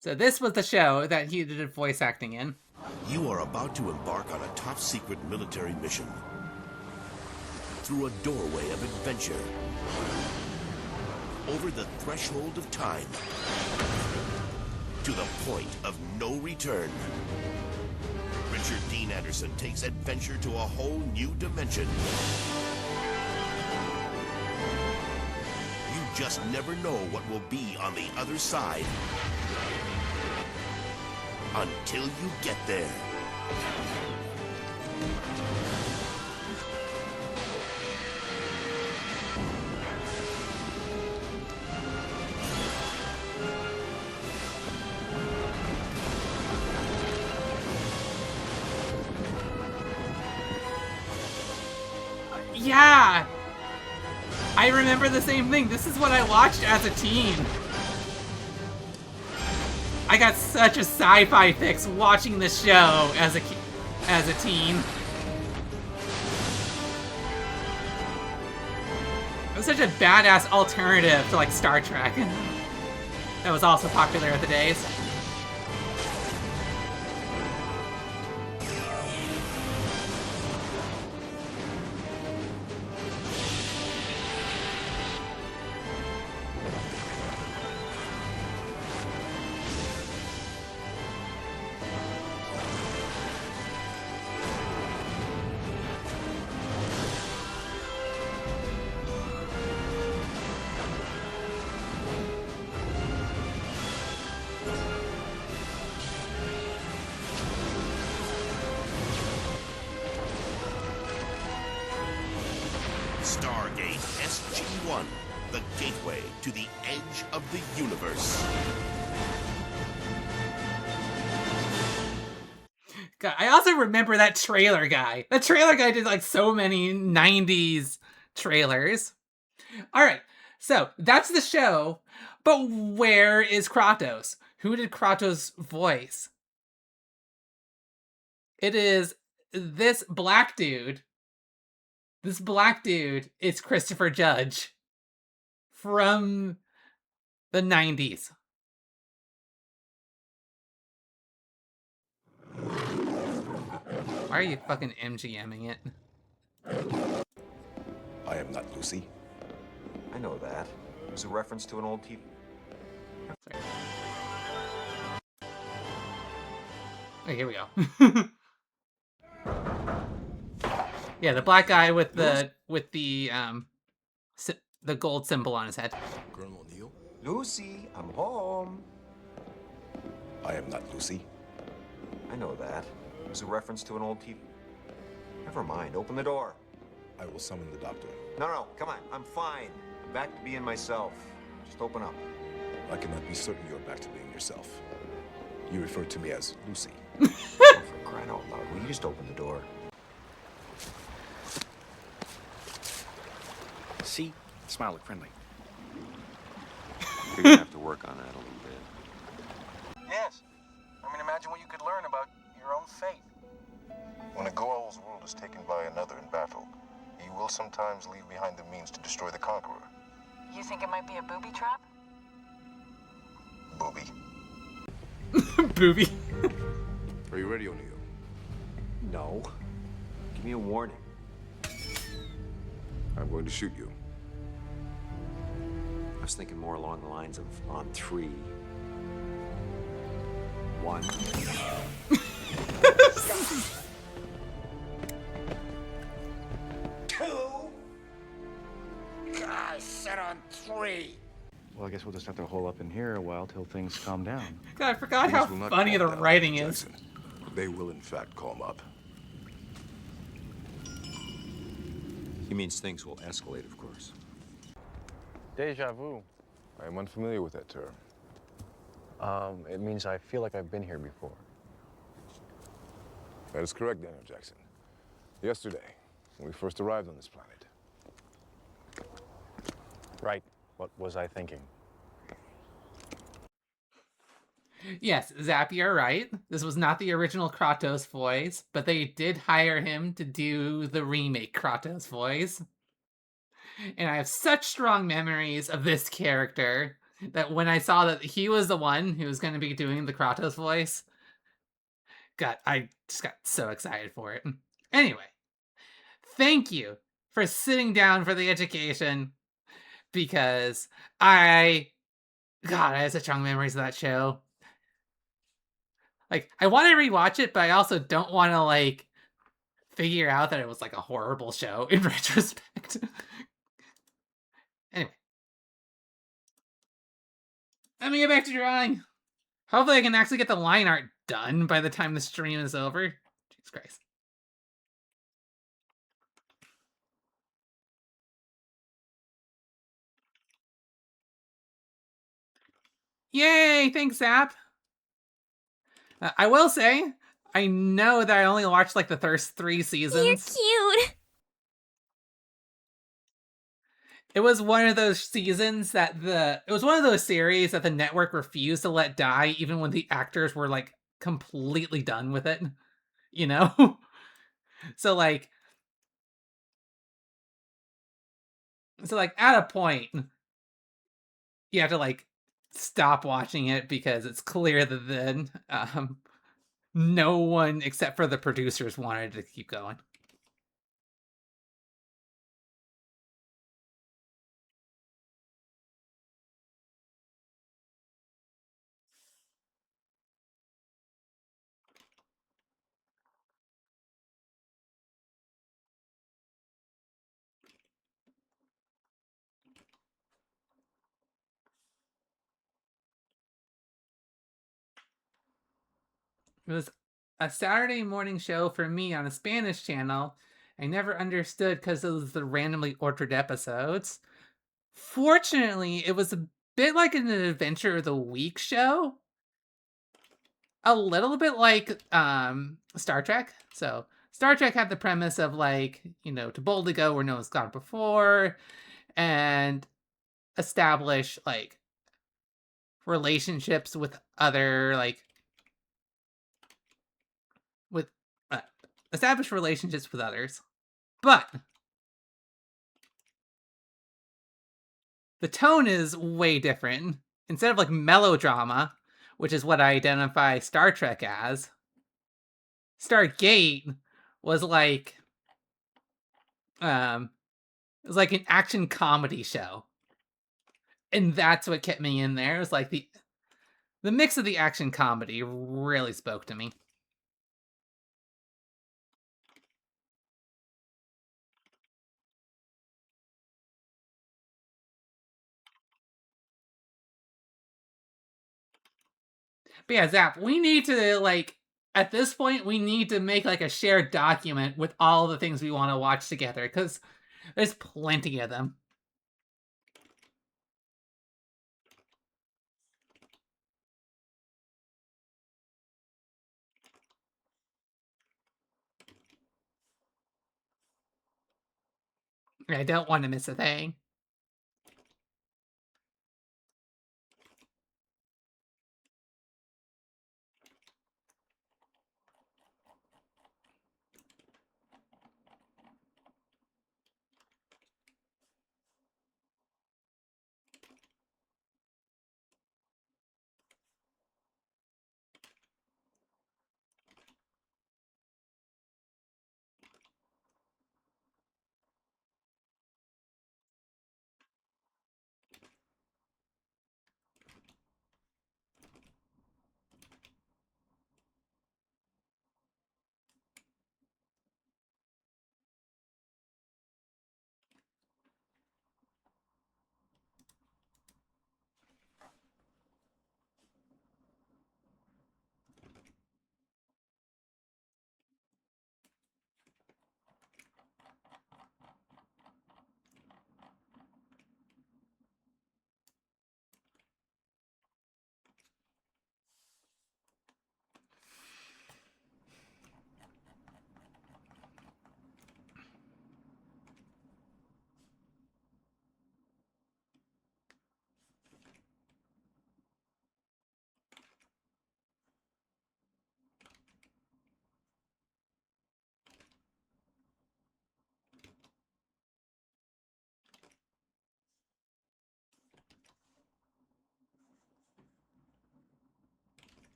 So this was the show that he did voice acting in. You are about to embark on a top-secret military mission. Through a doorway of adventure. Over the threshold of time. To the point of no return. Richard Dean Anderson takes adventure to a whole new dimension. You just never know what will be on the other side. Until you get there. Yeah! I remember the same thing. This is what I watched as a teen. I got such a sci-fi fix watching this show as a teen. It was such a badass alternative to like Star Trek. That was also popular at the days. Stargate SG-1, the gateway to the edge of the universe. God, I also remember that trailer guy. That trailer guy did like so many 90s trailers. All right, so that's the show, but where is Kratos? Who did Kratos' voice? It is this black dude. This black dude is Christopher Judge from the 90s. Why are you fucking MGMing it? I am not Lucy. I know that. It was a reference to an old TV. Sorry. Okay, here we go. Yeah, the black guy with the gold symbol on his head. Colonel O'Neill. Lucy, I'm home. I am not Lucy. I know that. It was a reference to an old TV. Never mind. Open the door. I will summon the doctor. No, come on. I'm fine. I'm back to being myself. Just open up. I cannot be certain you're back to being yourself. You refer to me as Lucy. Oh, for crying out loud. Will you just open the door? See? Smile, look friendly. You're gonna have to work on that a little bit. Yes. I mean, imagine what you could learn about your own faith. When a Goa'ul's world is taken by another in battle, he will sometimes leave behind the means to destroy the conqueror. You think it might be a booby trap? Booby. Booby. Are you ready, O'Neill? No. Give me a warning. I'm going to shoot you. I was thinking more along the lines of on 3. 1. I said on 3. Well, I guess we'll just have to hole up in here a while till things calm down. God, I forgot Things how will not funny calm the down, writing is. Jackson. They will, in fact, calm up. He means things will escalate, of course. Deja vu. I am unfamiliar with that term. It means I feel like I've been here before. That is correct, Daniel Jackson. Yesterday, when we first arrived on this planet. Right. What was I thinking? Yes, Zap, you're right. This was not the original Kratos voice, but they did hire him to do the remake Kratos voice. And I have such strong memories of this character that when I saw that he was the one who was going to be doing the Kratos voice, I just got so excited for it. Anyway, thank you for sitting down for the education, because I have such strong memories of that show. Like, I want to rewatch it, but I also don't want to, like, figure out that it was, like, a horrible show in retrospect. Anyway. Let me get back to drawing. Hopefully I can actually get the line art done by the time the stream is over. Jesus Christ. Yay! Thanks, Zap. I will say, I know that I only watched, like, the first 3 seasons. You're cute. It was one of those seasons that it was one of those series that the network refused to let die, even when the actors were, like, completely done with it. You know? So, like, at a point, you have to, like, stop watching it because it's clear that then no one except for the producers wanted to keep going. It was a Saturday morning show for me on a Spanish channel. I never understood because it was the randomly ordered episodes. Fortunately, it was a bit like an Adventure of the Week show. A little bit like Star Trek. So Star Trek had the premise of, like, you know, to boldly go where no one's gone before and establish, like, relationships with other, like, with establish relationships with others. But the tone is way different. Instead of, like, melodrama, which is what I identify Star Trek as, Stargate was like it was like an action comedy show. And that's what kept me in there. It was like the mix of the action comedy really spoke to me. But yeah, Zap, we need to, like, at this point, we need to make, like, a shared document with all the things we want to watch together, because there's plenty of them. I don't want to miss a thing.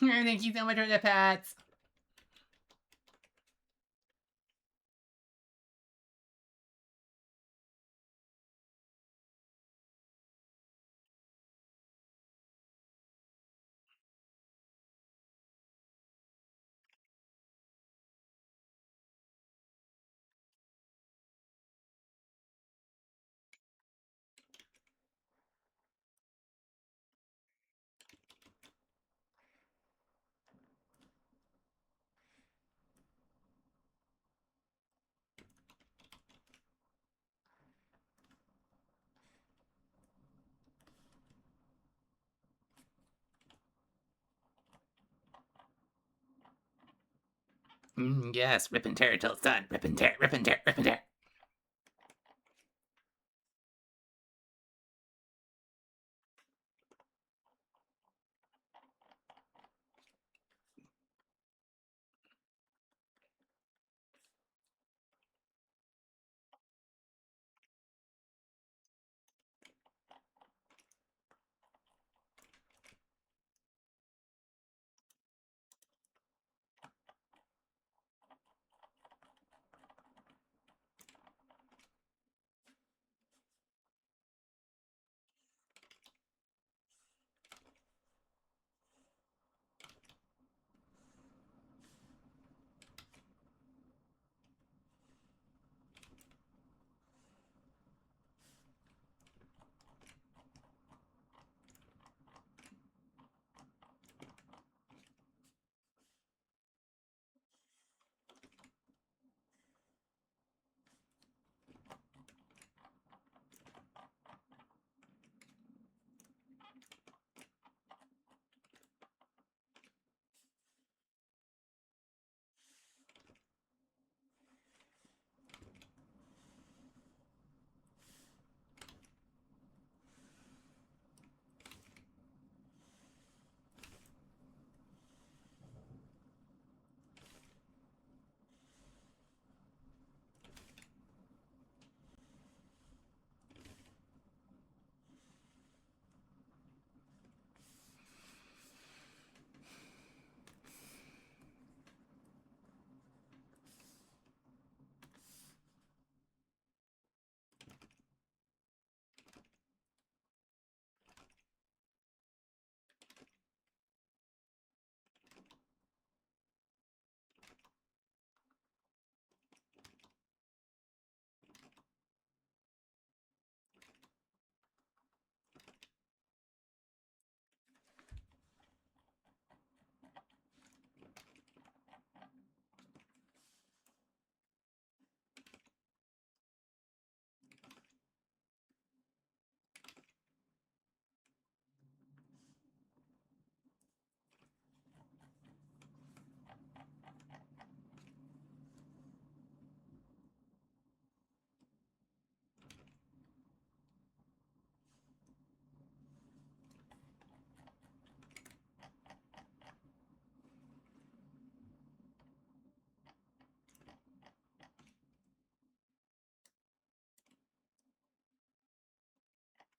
Thank you so much for the pets. Yes, rip and tear till it's done. Rip and tear, rip and tear, rip and tear.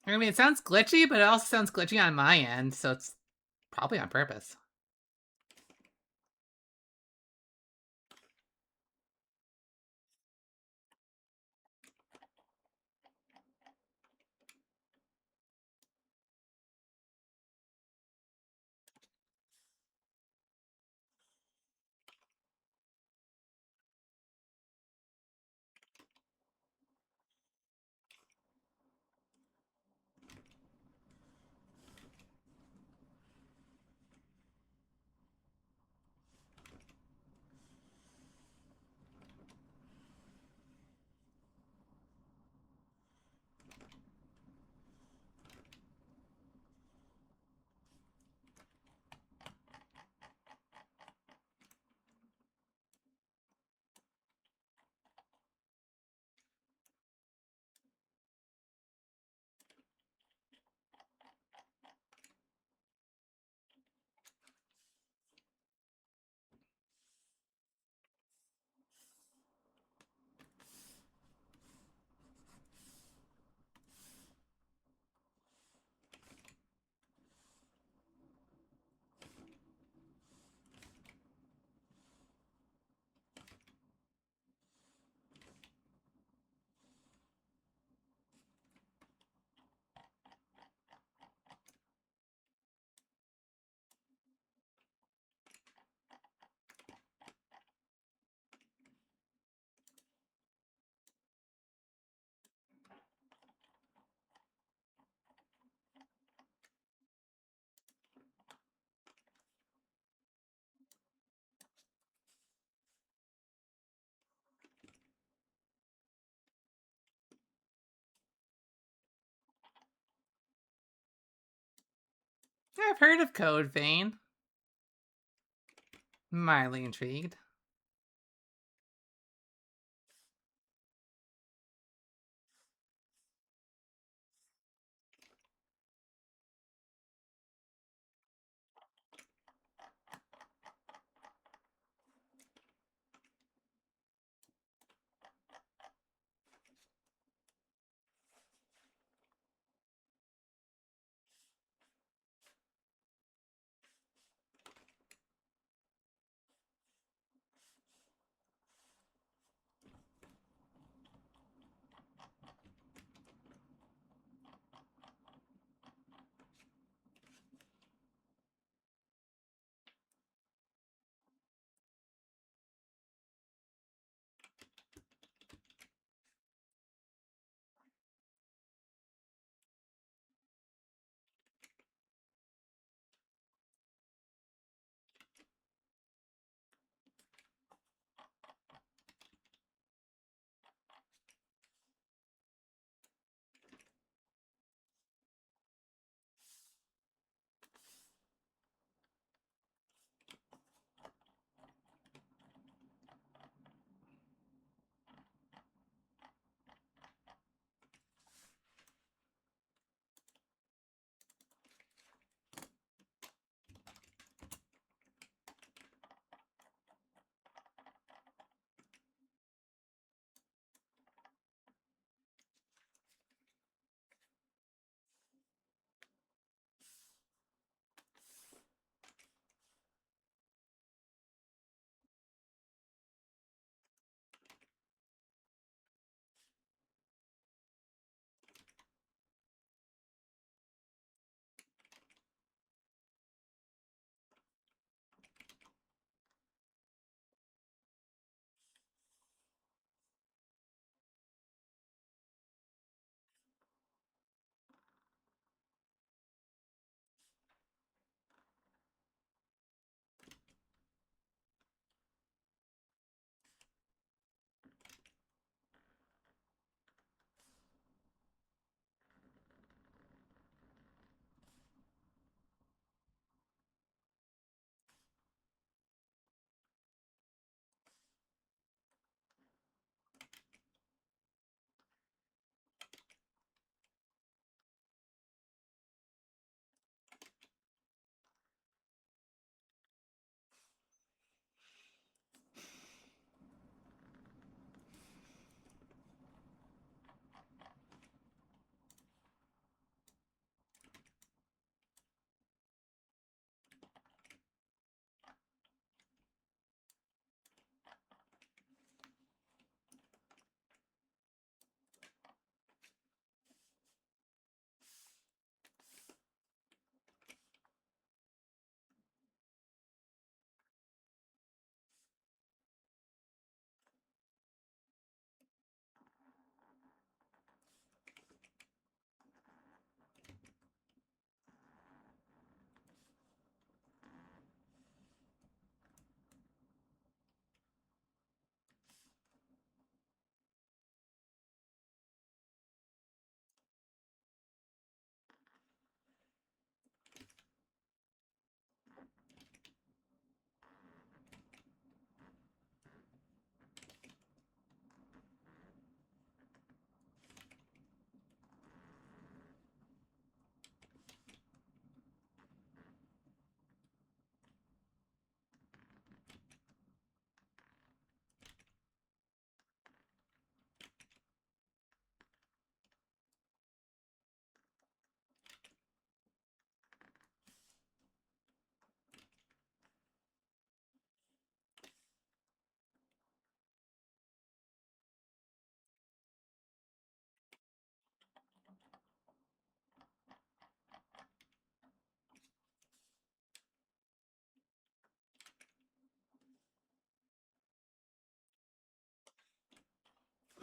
I mean, it sounds glitchy, but it also sounds glitchy on my end, so it's probably on purpose. I've heard of Code Vein. Mildly intrigued.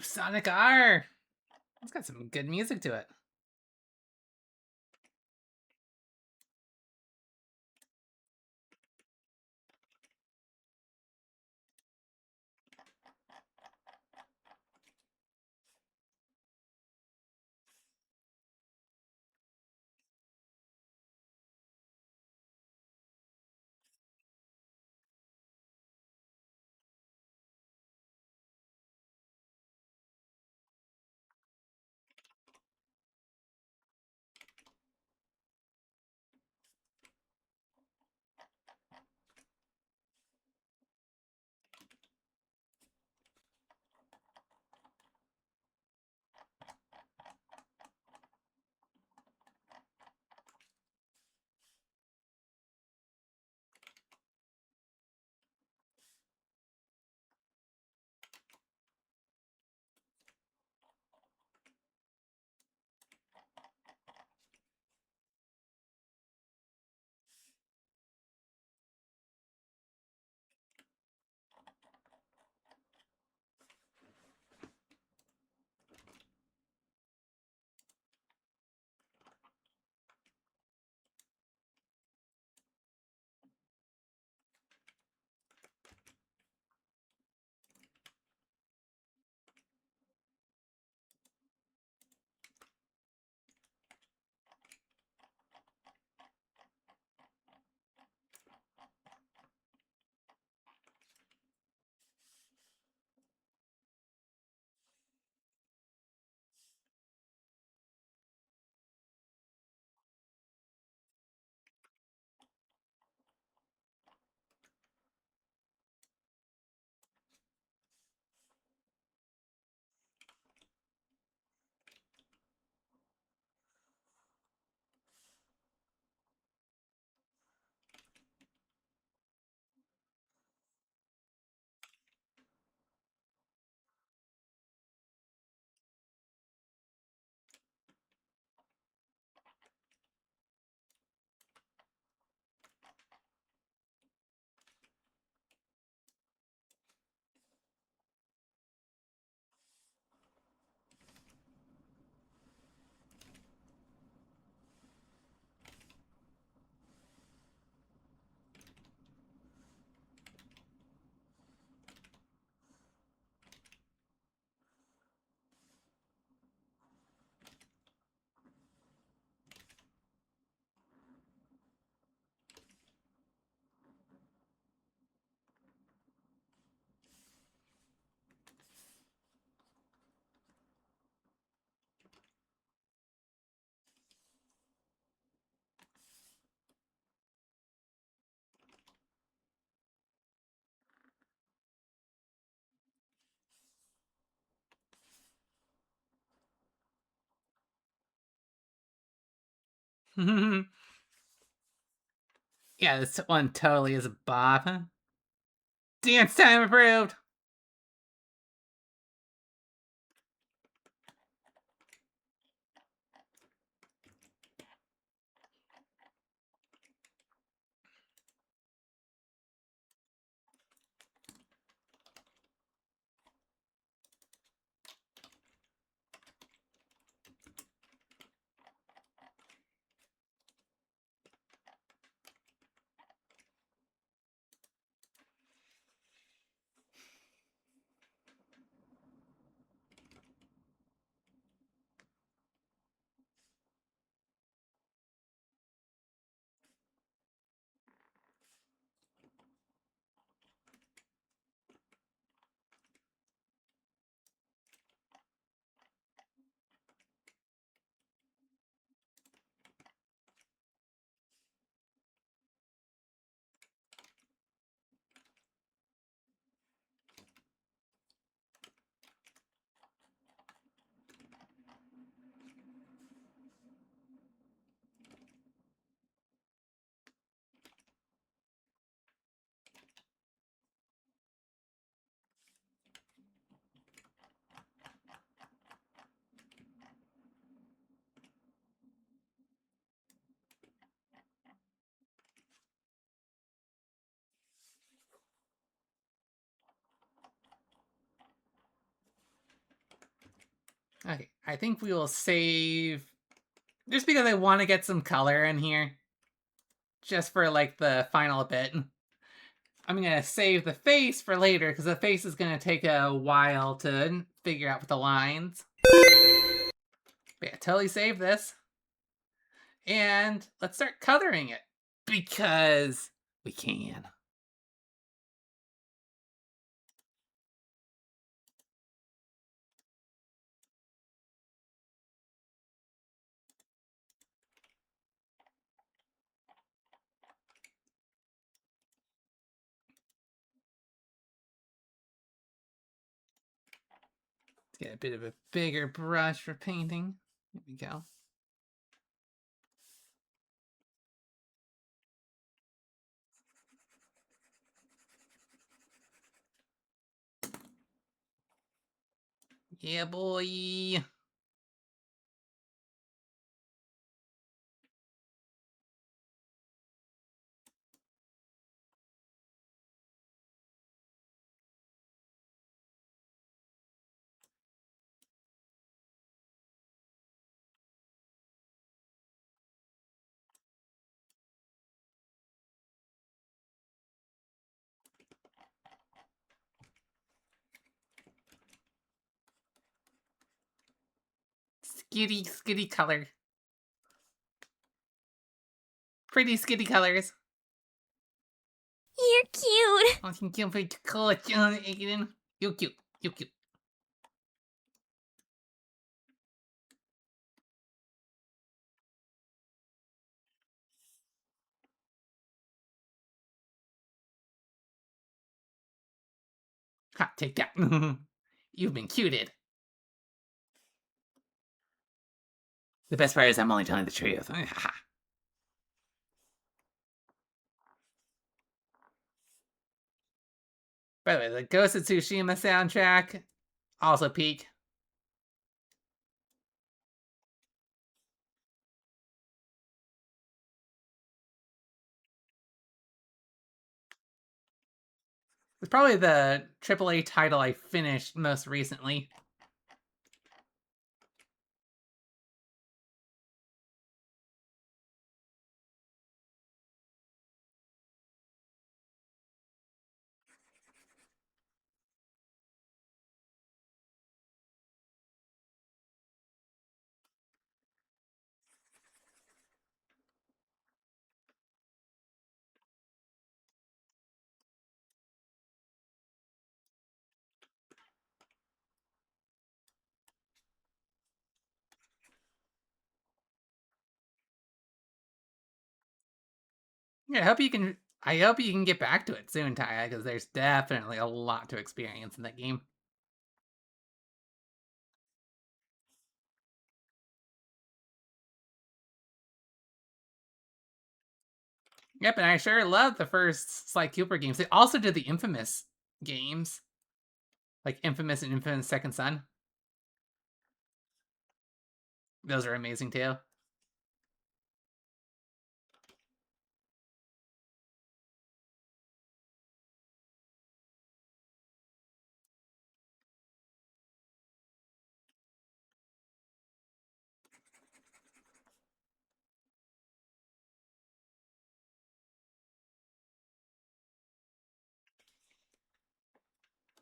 Sonic R. It's got some good music to it. Yeah, this one totally is a bop. Dance time approved! Okay, I think we will save... Just because I want to get some color in here. Just for, like, the final bit. I'm gonna save the face for later, because the face is gonna take a while to figure out with the lines. But yeah, totally save this. And let's start coloring it. Because we can. Let's get a bit of a bigger brush for painting. Here we go. Yeah, boy. Skitty color. Pretty skitty colors. You're cute. Oh, thank you for the color, Aiden. You're cute. You're cute. Ha, take that. You've been cuted. The best part is I'm only telling the truth. By the way, the Ghost of Tsushima soundtrack, also peak. It's probably the AAA title I finished most recently. Yeah, I hope you can get back to it soon, Taya, because there's definitely a lot to experience in that game. Yep, and I sure love the first Sly Cooper games. They also did the Infamous games. Like Infamous and Infamous Second Son. Those are amazing too.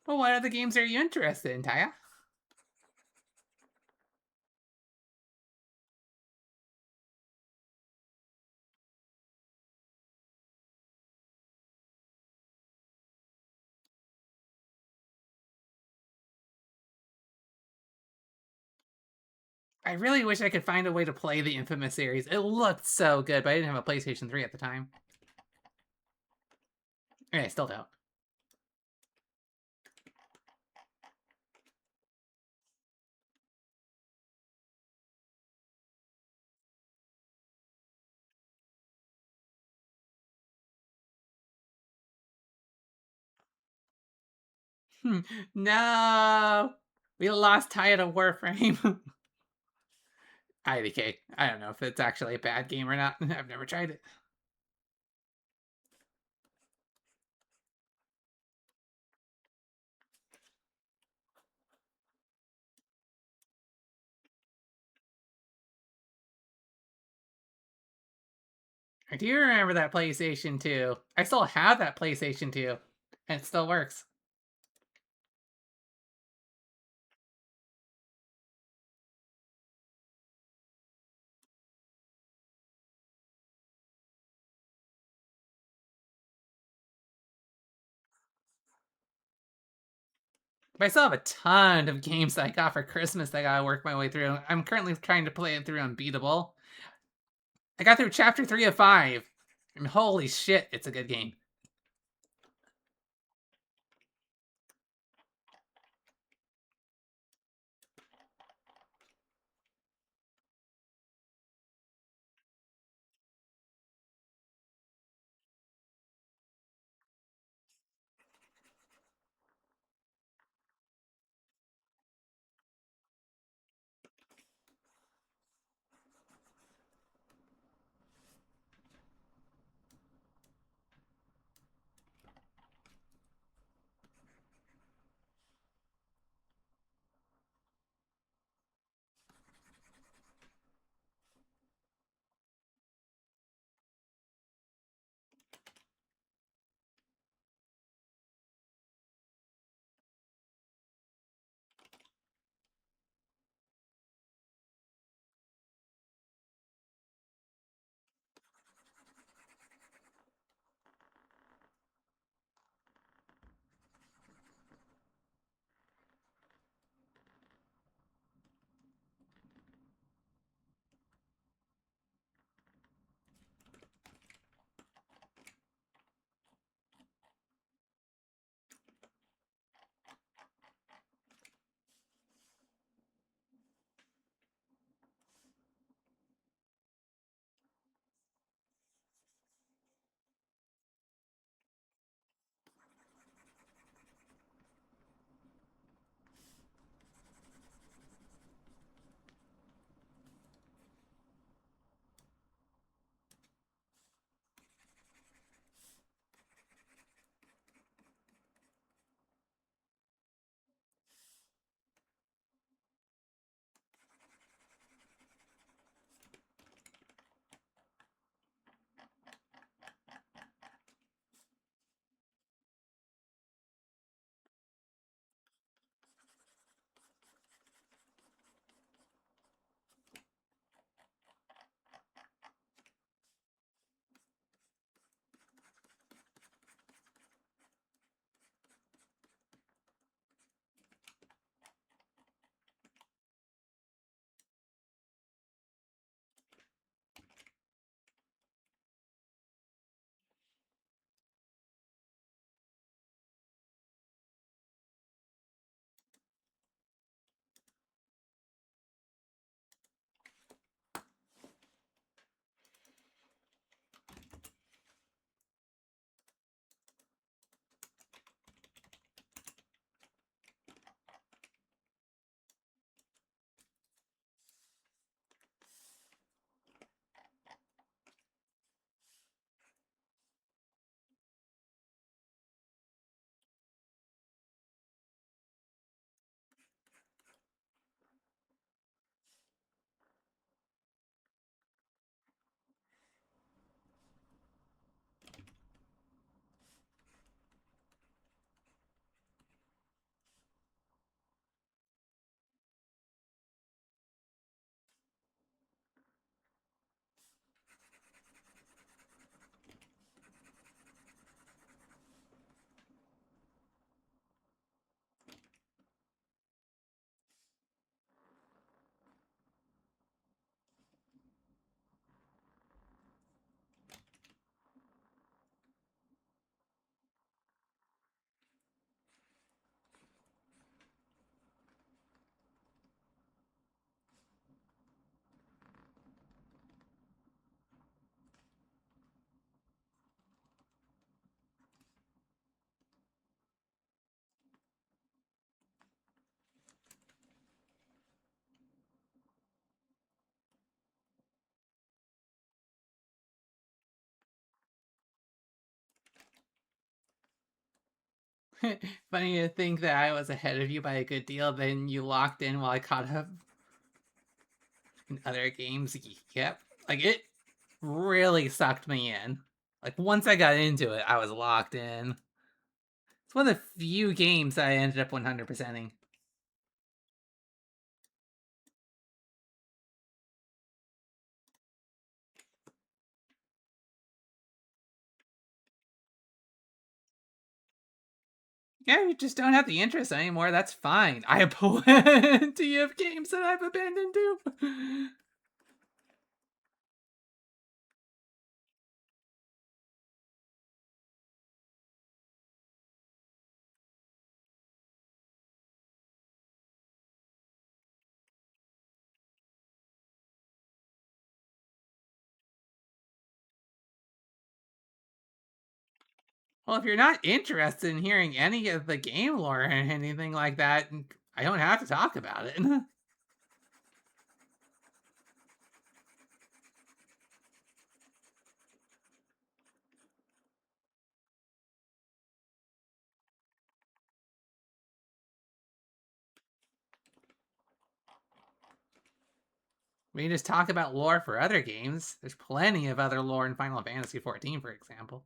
Well, what other games are you interested in, Taya? I really wish I could find a way to play the Infamous series. It looked so good, but I didn't have a PlayStation 3 at the time. And I still don't. No! We lost Taya to Warframe. IDK. I don't know if it's actually a bad game or not. I've never tried it. I do remember that PlayStation 2. I still have that PlayStation 2. And it still works. But I still have a ton of games that I got for Christmas that I gotta work my way through. I'm currently trying to play it through Unbeatable. I got through chapter 3 of 5. And holy shit, it's a good game. Funny to think that I was ahead of you by a good deal, then you locked in while I caught up in other games. Yep. Like, it really sucked me in. Like, once I got into it, I was locked in. It's one of the few games that I ended up 100%ing. Yeah, you just don't have the interest anymore. That's fine. I have plenty of games that I've abandoned too. Well, if you're not interested in hearing any of the game lore or anything like that, I don't have to talk about it. We can just talk about lore for other games. There's plenty of other lore in Final Fantasy XIV, for example.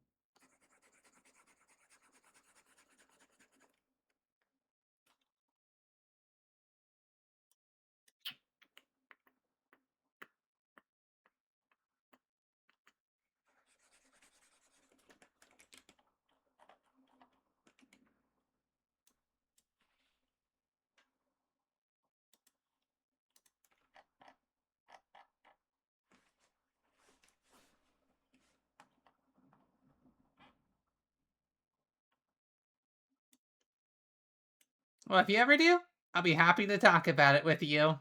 Well, if you ever do, I'll be happy to talk about it with you.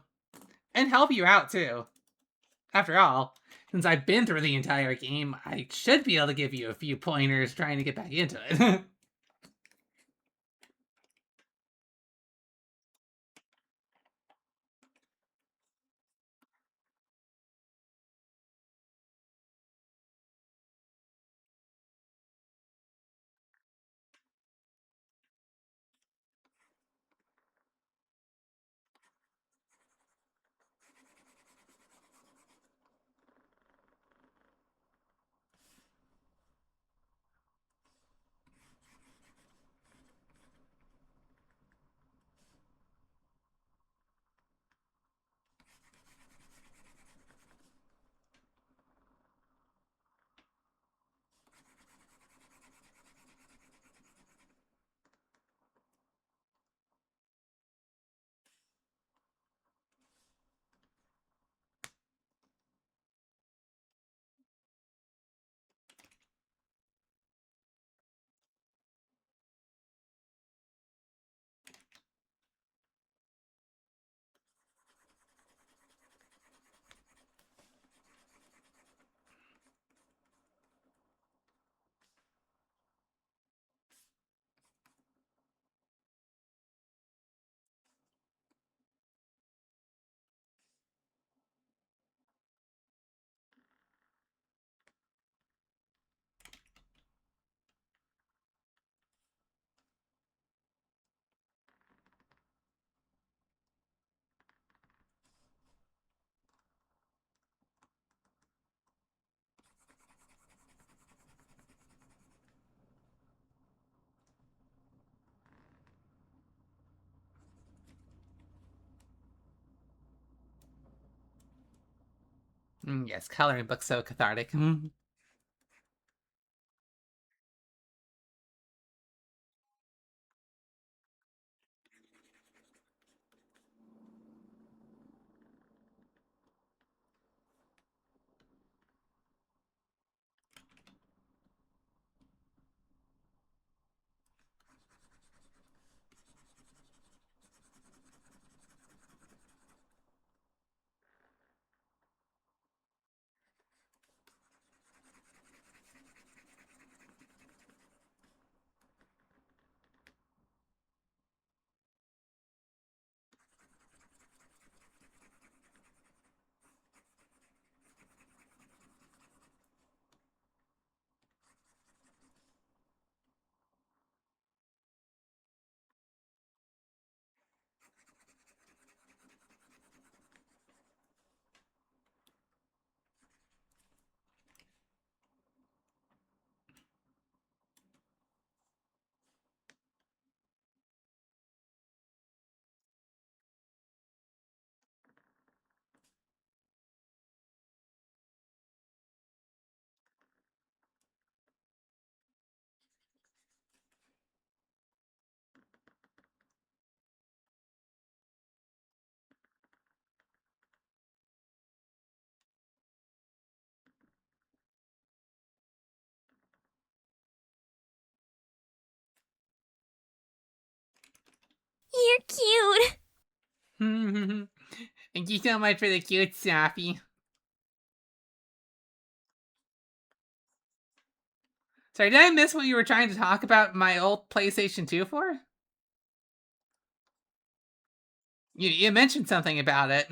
And help you out, too. After all, since I've been through the entire game, I should be able to give you a few pointers trying to get back into it. Yes, coloring book's so cathartic. cute. Thank you so much for the cute Sappy. Sorry, did I miss what you were trying to talk about my old PlayStation 2 for? You mentioned something about it.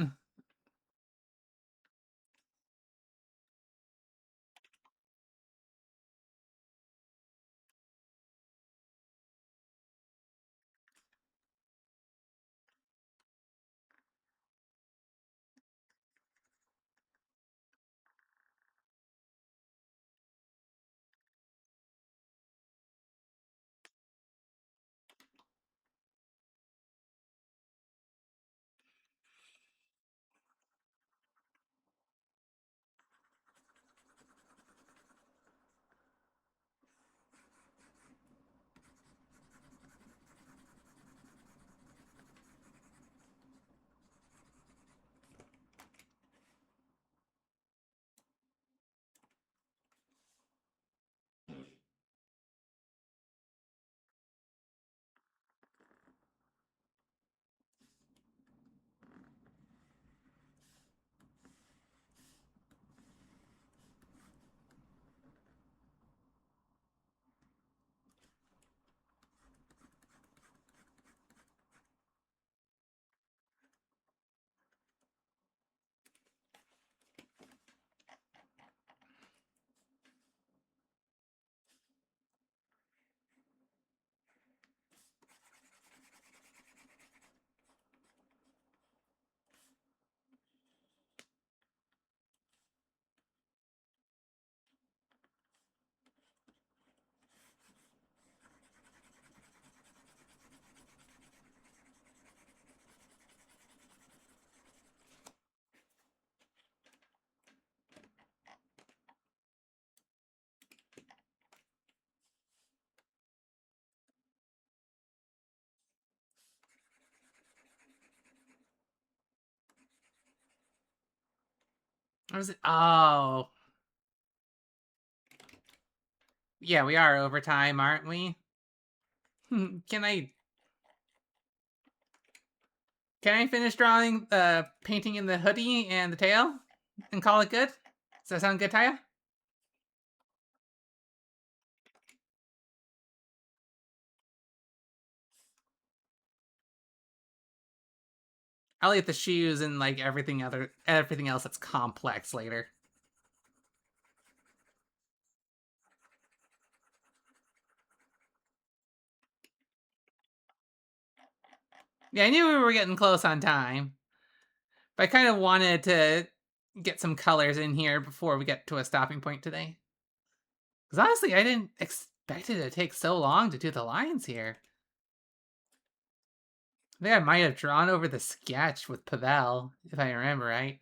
What was it? Oh. Yeah, we are overtime, aren't we? Can I finish drawing painting in the hoodie and the tail and call it good? Does that sound good, Taya? I'll get the shoes and like everything else that's complex later. Yeah, I knew we were getting close on time. But I kind of wanted to get some colors in here before we get to a stopping point today. Because honestly, I didn't expect it to take so long to do the lines here. I think I might have drawn over the sketch with Pavel, if I remember right.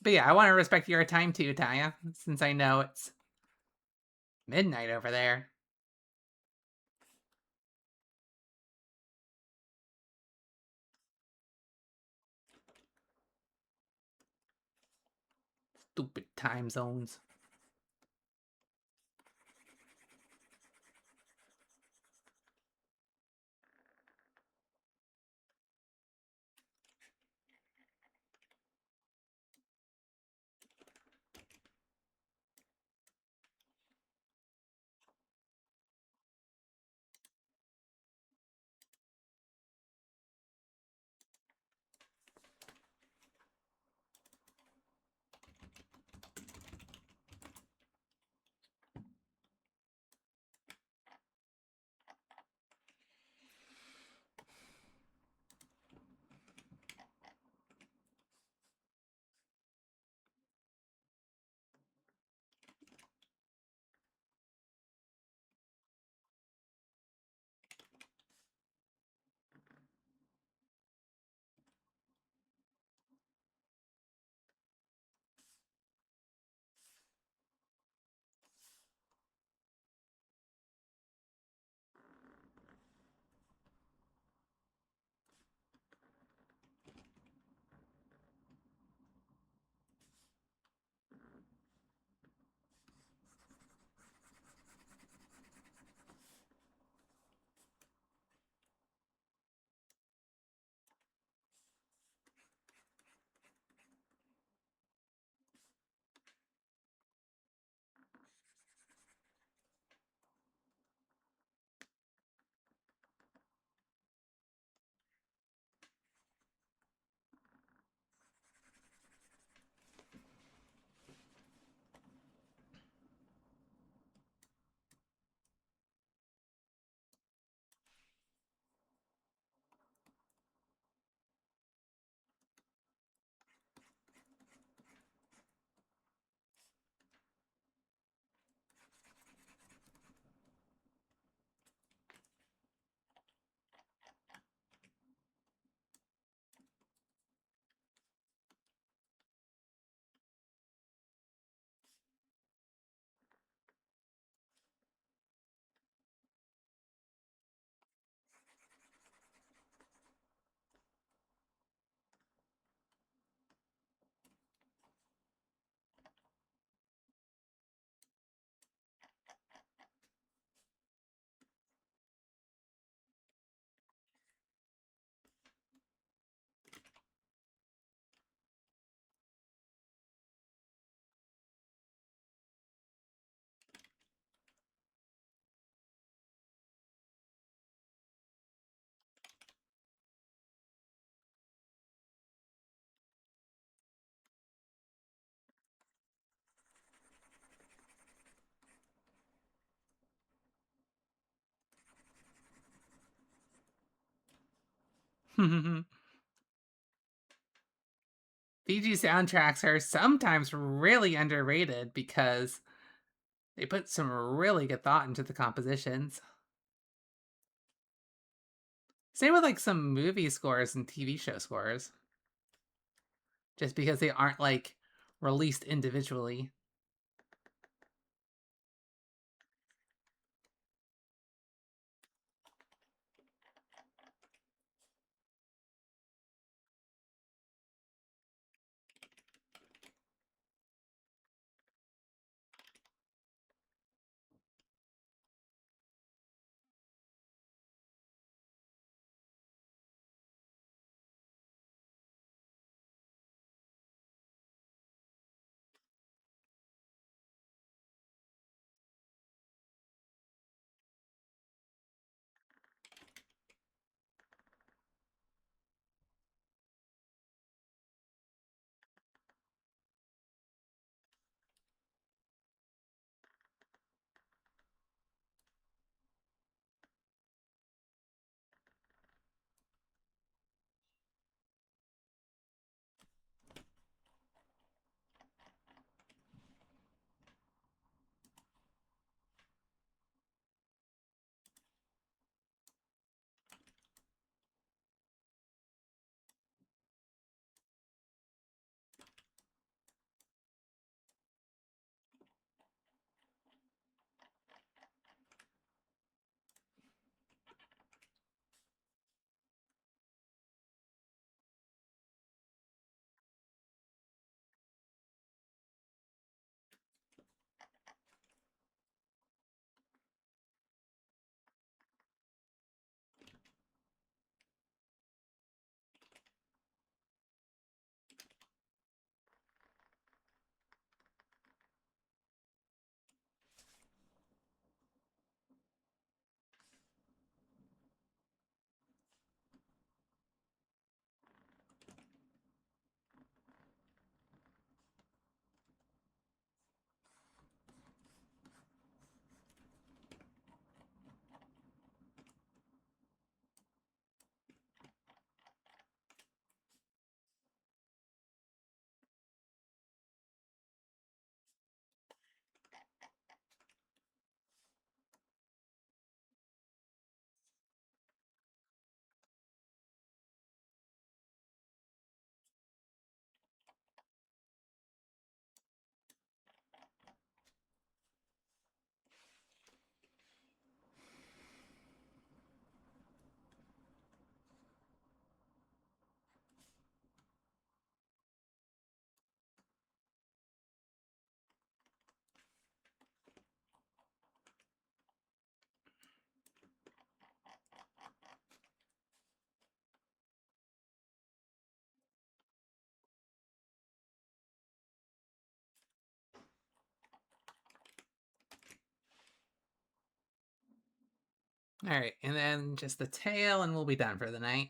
But yeah, I want to respect your time too, Taya, since I know it's midnight over there. Stupid time zones. VG soundtracks are sometimes really underrated because they put some really good thought into the compositions. Same with like some movie scores and TV show scores. Just because they aren't like released individually. Alright, and then just the tail and we'll be done for the night.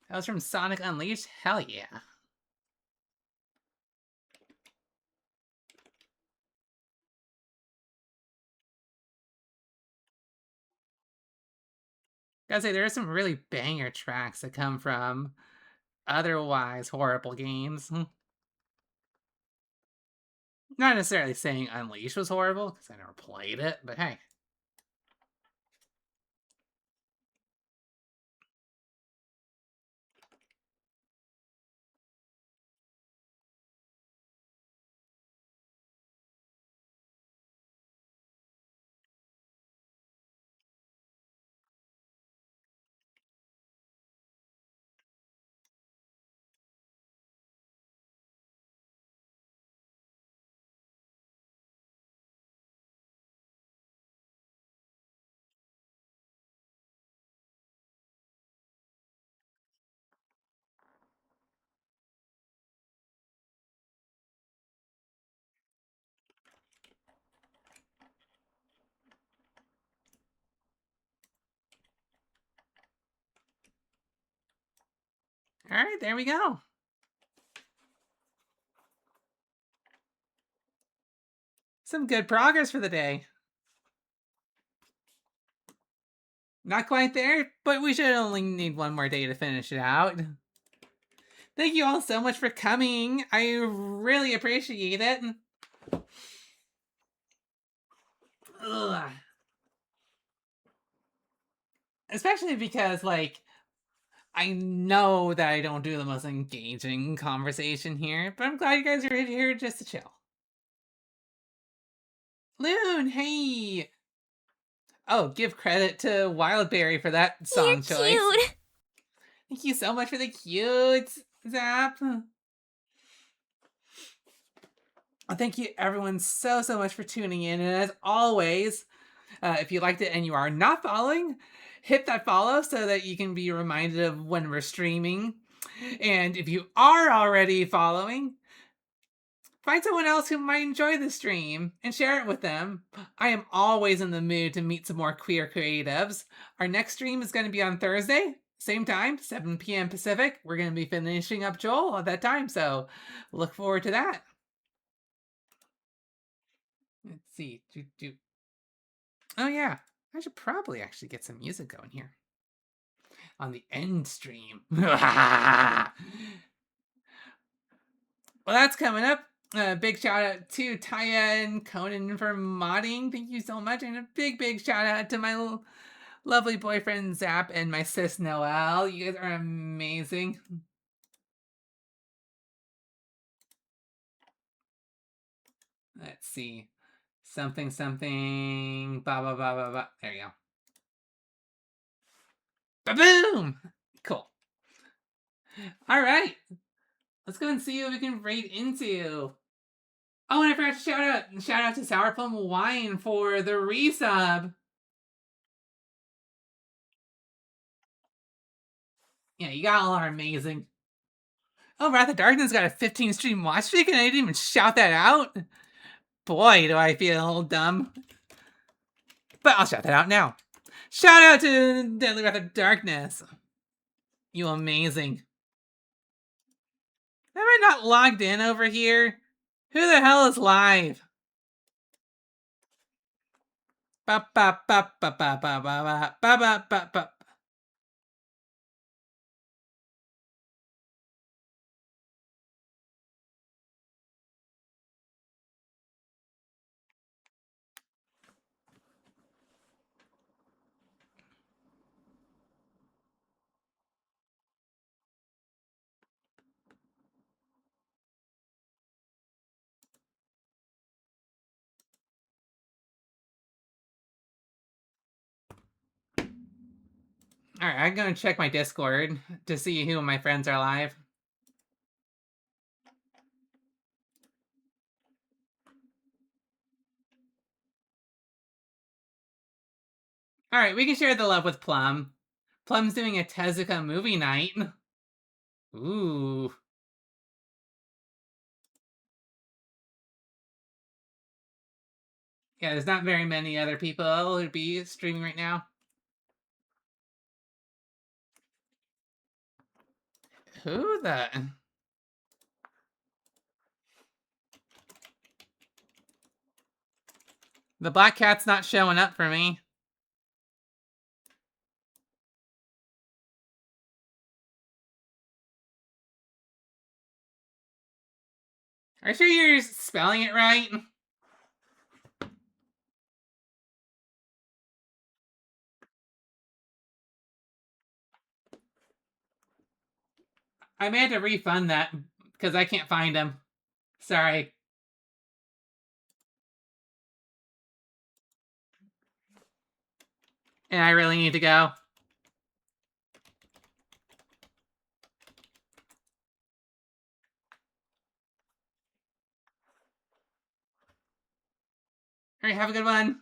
That was from Sonic Unleashed? Hell yeah. Gotta say, there are some really banger tracks that come from otherwise horrible games. Not necessarily saying Unleash was horrible, because I never played it, but hey. Alright, there we go. Some good progress for the day. Not quite there, but we should only need one more day to finish it out. Thank you all so much for coming. I really appreciate it. Ugh. Especially because, like, I know that I don't do the most engaging conversation here, but I'm glad you guys are here just to chill. Loon, hey! Oh, give credit to Wildberry for that song choice. Cute. Thank you so much for the cute, Zap. Thank you everyone so much for tuning in, and as always, if you liked it and you are not following, hit that follow so that you can be reminded of when we're streaming. And if you are already following, find someone else who might enjoy the stream and share it with them. I am always in the mood to meet some more queer creatives. Our next stream is going to be on Thursday, same time, 7 p.m. Pacific. We're going to be finishing up Joel at that time, so look forward to that. Let's see. Oh yeah, I should probably actually get some music going here on the end stream. Well, that's coming up. Big shout out to Taya and Conan for modding. Thank you so much. And a big shout out to my lovely boyfriend Zap and my sis Noelle. You guys are amazing. Let's see. Something. Ba ba ba ba ba. There you go. Ba-boom! Cool. All right. Let's go and see what we can raid into. Oh, and I forgot to shout out to Sour Plum Wine for the resub. Yeah, you all are amazing. Oh, Wrath of Darkness got a 15 stream watch streak and I didn't even shout that out. Boy, do I feel dumb. But I'll shout that out now. Shout out to Deadly Wrath of Darkness. You amazing. Am I not logged in over here? Who the hell is live? Ba ba ba ba ba ba ba ba ba ba ba. Alright, I'm gonna check my Discord to see who my friends are live. Alright, we can share the love with Plum. Plum's doing a Tezuka movie night. Ooh. Yeah, there's not very many other people who'd be streaming right now. Who the... The black cat's not showing up for me. Are you sure you're spelling it right? I may have to refund that because I can't find him. Sorry. And I really need to go. All right, have a good one.